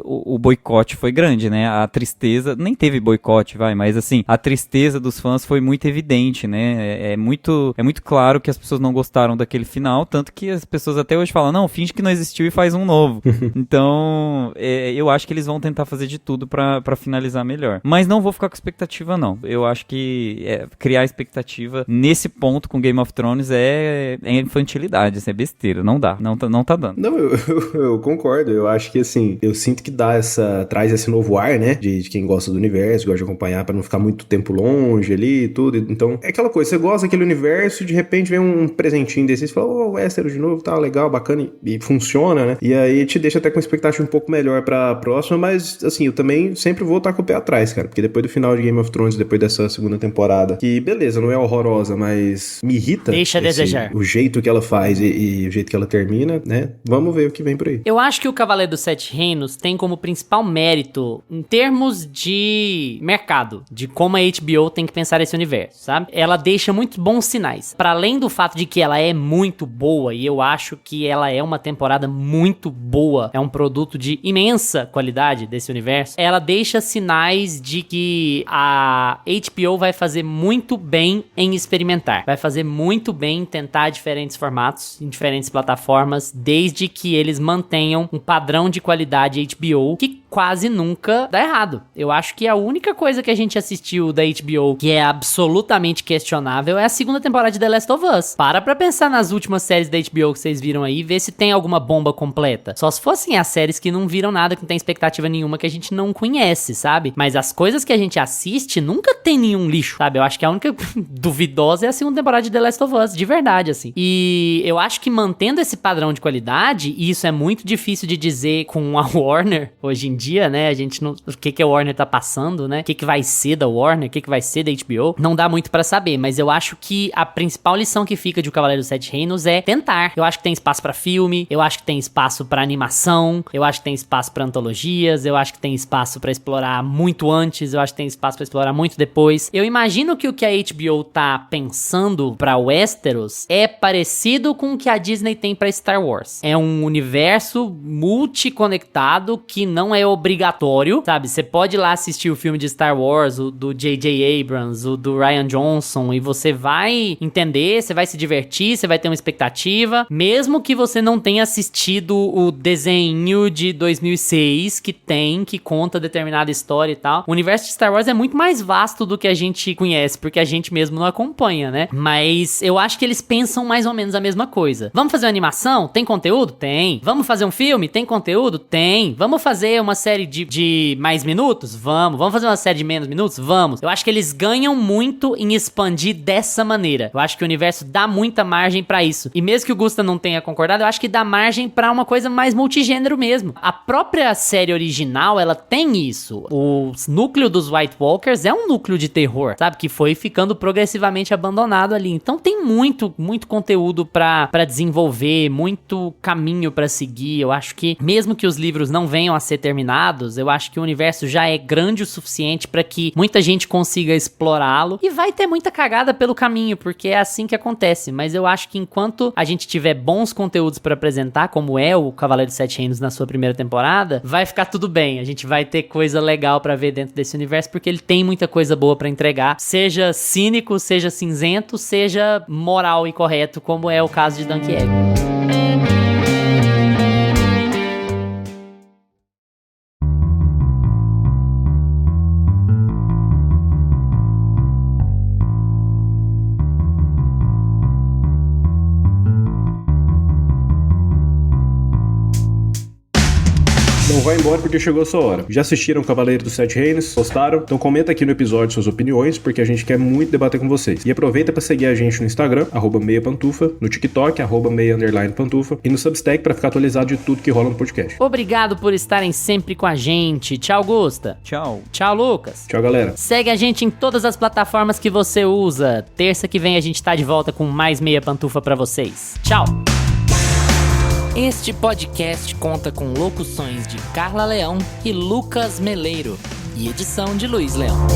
Speaker 3: o boicote foi grande, né? A tristeza, nem teve boicote, mas assim, a tristeza dos fãs foi muito evidente, né? É muito claro que as pessoas não gostaram daquele final, tanto que as pessoas até hoje falam, não, finge que não existiu e faz um novo. Então, eu acho que eles vão tentar fazer de tudo pra finalizar melhor. Mas não vou ficar com expectativa, não. Eu acho que criar expectativa nesse ponto com Game of Thrones é infantilidade, isso é besteira, não dá, não tá dando.
Speaker 4: Não, eu concordo, eu acho que assim, eu sinto que traz esse novo ar, né, de quem gosta do universo, gosta de acompanhar pra não ficar muito tempo longe ali e tudo, então é aquela coisa, você gosta daquele universo e de repente vem um presentinho desse, você fala, Westeros de novo, tá legal, bacana, e funciona, né, e aí te deixa até com expectativa um pouco melhor pra próxima, mas assim, eu também sempre vou estar com o pé atrás, cara, porque depois do final de Game of Thrones, depois dessa segunda temporada, que beleza, não é horrorosa, mas me irrita.
Speaker 2: Deixa a desejar.
Speaker 4: O jeito que ela faz e o jeito que ela termina, né? Vamos ver o que vem por aí.
Speaker 2: Eu acho que o Cavaleiro dos Sete Reinos tem como principal mérito, em termos de mercado, de como a HBO tem que pensar esse universo, sabe? Ela deixa muito bons sinais. Para além do fato de que ela é muito boa, e eu acho que ela é uma temporada muito boa, é um produto de imensa qualidade desse universo, ela deixa sinais de que a HBO vai fazer muito bem em experimentar. Vai fazer muito bem em tentar diferentes formatos, em diferentes plataformas, desde que eles mantenham um padrão de qualidade HBO que quase nunca dá errado. Eu acho que a única coisa que a gente assistiu da HBO que é absolutamente questionável é a segunda temporada de The Last of Us. Para pra pensar nas últimas séries da HBO que vocês viram aí, ver se tem alguma bomba completa. Só se fossem as séries que não viram nada, que não tem expectativa nenhuma, que a gente não conhece, sabe? Mas as coisas que a gente assiste nunca tem nenhum lixo, sabe? Eu acho que a única duvidosa é a segunda temporada de The Last of Us, de verdade, assim. E eu acho que mantendo esse padrão de qualidade, e isso é muito difícil de dizer com a Warner hoje em dia, né? A gente não... O que a Warner tá passando, né? O que vai ser da Warner, o que vai ser da HBO, não dá muito pra saber, mas eu acho que a principal lição que fica de O Cavaleiro dos Sete Reinos é tentar. Eu acho que tem espaço pra filme, eu acho que tem espaço pra animação, eu acho que tem espaço pra antologias, eu acho que tem espaço pra explorar muito antes, eu acho que tem espaço pra explorar muito depois. Eu imagino que o que a HBO tá pensando pra Westeros é parecido com o que a Disney tem pra Star Wars. É um universo multiconectado que não é obrigatório, sabe? Você pode ir lá assistir o filme de Star Wars, o do J.J. Abrams, o do Rian Johnson, e você vai entender, você vai se divertir, você vai ter uma expectativa, mesmo que você não tenha assistido o desenho de 2006 que conta determinada história e tal. O universo de Star Wars é muito mais vasto do que a gente conhece, porque a gente mesmo não acompanha, né? Mas eu acho que eles pensam mais ou menos a mesma coisa. Vamos fazer uma animação? Tem conteúdo? Tem. Vamos fazer um filme? Tem conteúdo? Tem. bem. Vamos fazer uma série de mais minutos? Vamos. Vamos fazer uma série de menos minutos? Vamos. Eu acho que eles ganham muito em expandir dessa maneira. Eu acho que o universo dá muita margem pra isso. E mesmo que o Gusta não tenha concordado, eu acho que dá margem pra uma coisa mais multigênero mesmo. A própria série original, ela tem isso. O núcleo dos White Walkers é um núcleo de terror, sabe? Que foi ficando progressivamente abandonado ali. Então tem muito conteúdo pra desenvolver, muito caminho pra seguir. Eu acho que, mesmo que os livros não venham a ser terminados, eu acho que o universo já é grande o suficiente pra que muita gente consiga explorá-lo. E vai ter muita cagada pelo caminho, porque é assim que acontece. Mas eu acho que enquanto a gente tiver bons conteúdos pra apresentar, como é o Cavaleiro dos Sete Reinos na sua primeira temporada, vai ficar tudo bem. A gente vai ter coisa legal pra ver dentro desse universo, porque ele tem muita coisa boa pra entregar. Seja cínico, seja cinzento, seja moral e correto, como é o caso de Dunk Egg.
Speaker 4: Não vai embora porque chegou a sua hora. Já assistiram Cavaleiro dos Sete Reinos? Gostaram? Então comenta aqui no episódio suas opiniões, porque a gente quer muito debater com vocês. E aproveita para seguir a gente no Instagram, @meiapantufa, no TikTok, @meia_pantufa, e no Substack para ficar atualizado de tudo que rola no podcast.
Speaker 2: Obrigado por estarem sempre com a gente. Tchau, Gusta.
Speaker 3: Tchau.
Speaker 2: Tchau, Lucas.
Speaker 4: Tchau, galera.
Speaker 2: Segue a gente em todas as plataformas que você usa. Terça que vem a gente tá de volta com mais Meia Pantufa pra vocês. Tchau! Este podcast conta com locuções de Carla Leão e Lucas Meleiro e edição de Luiz Leão.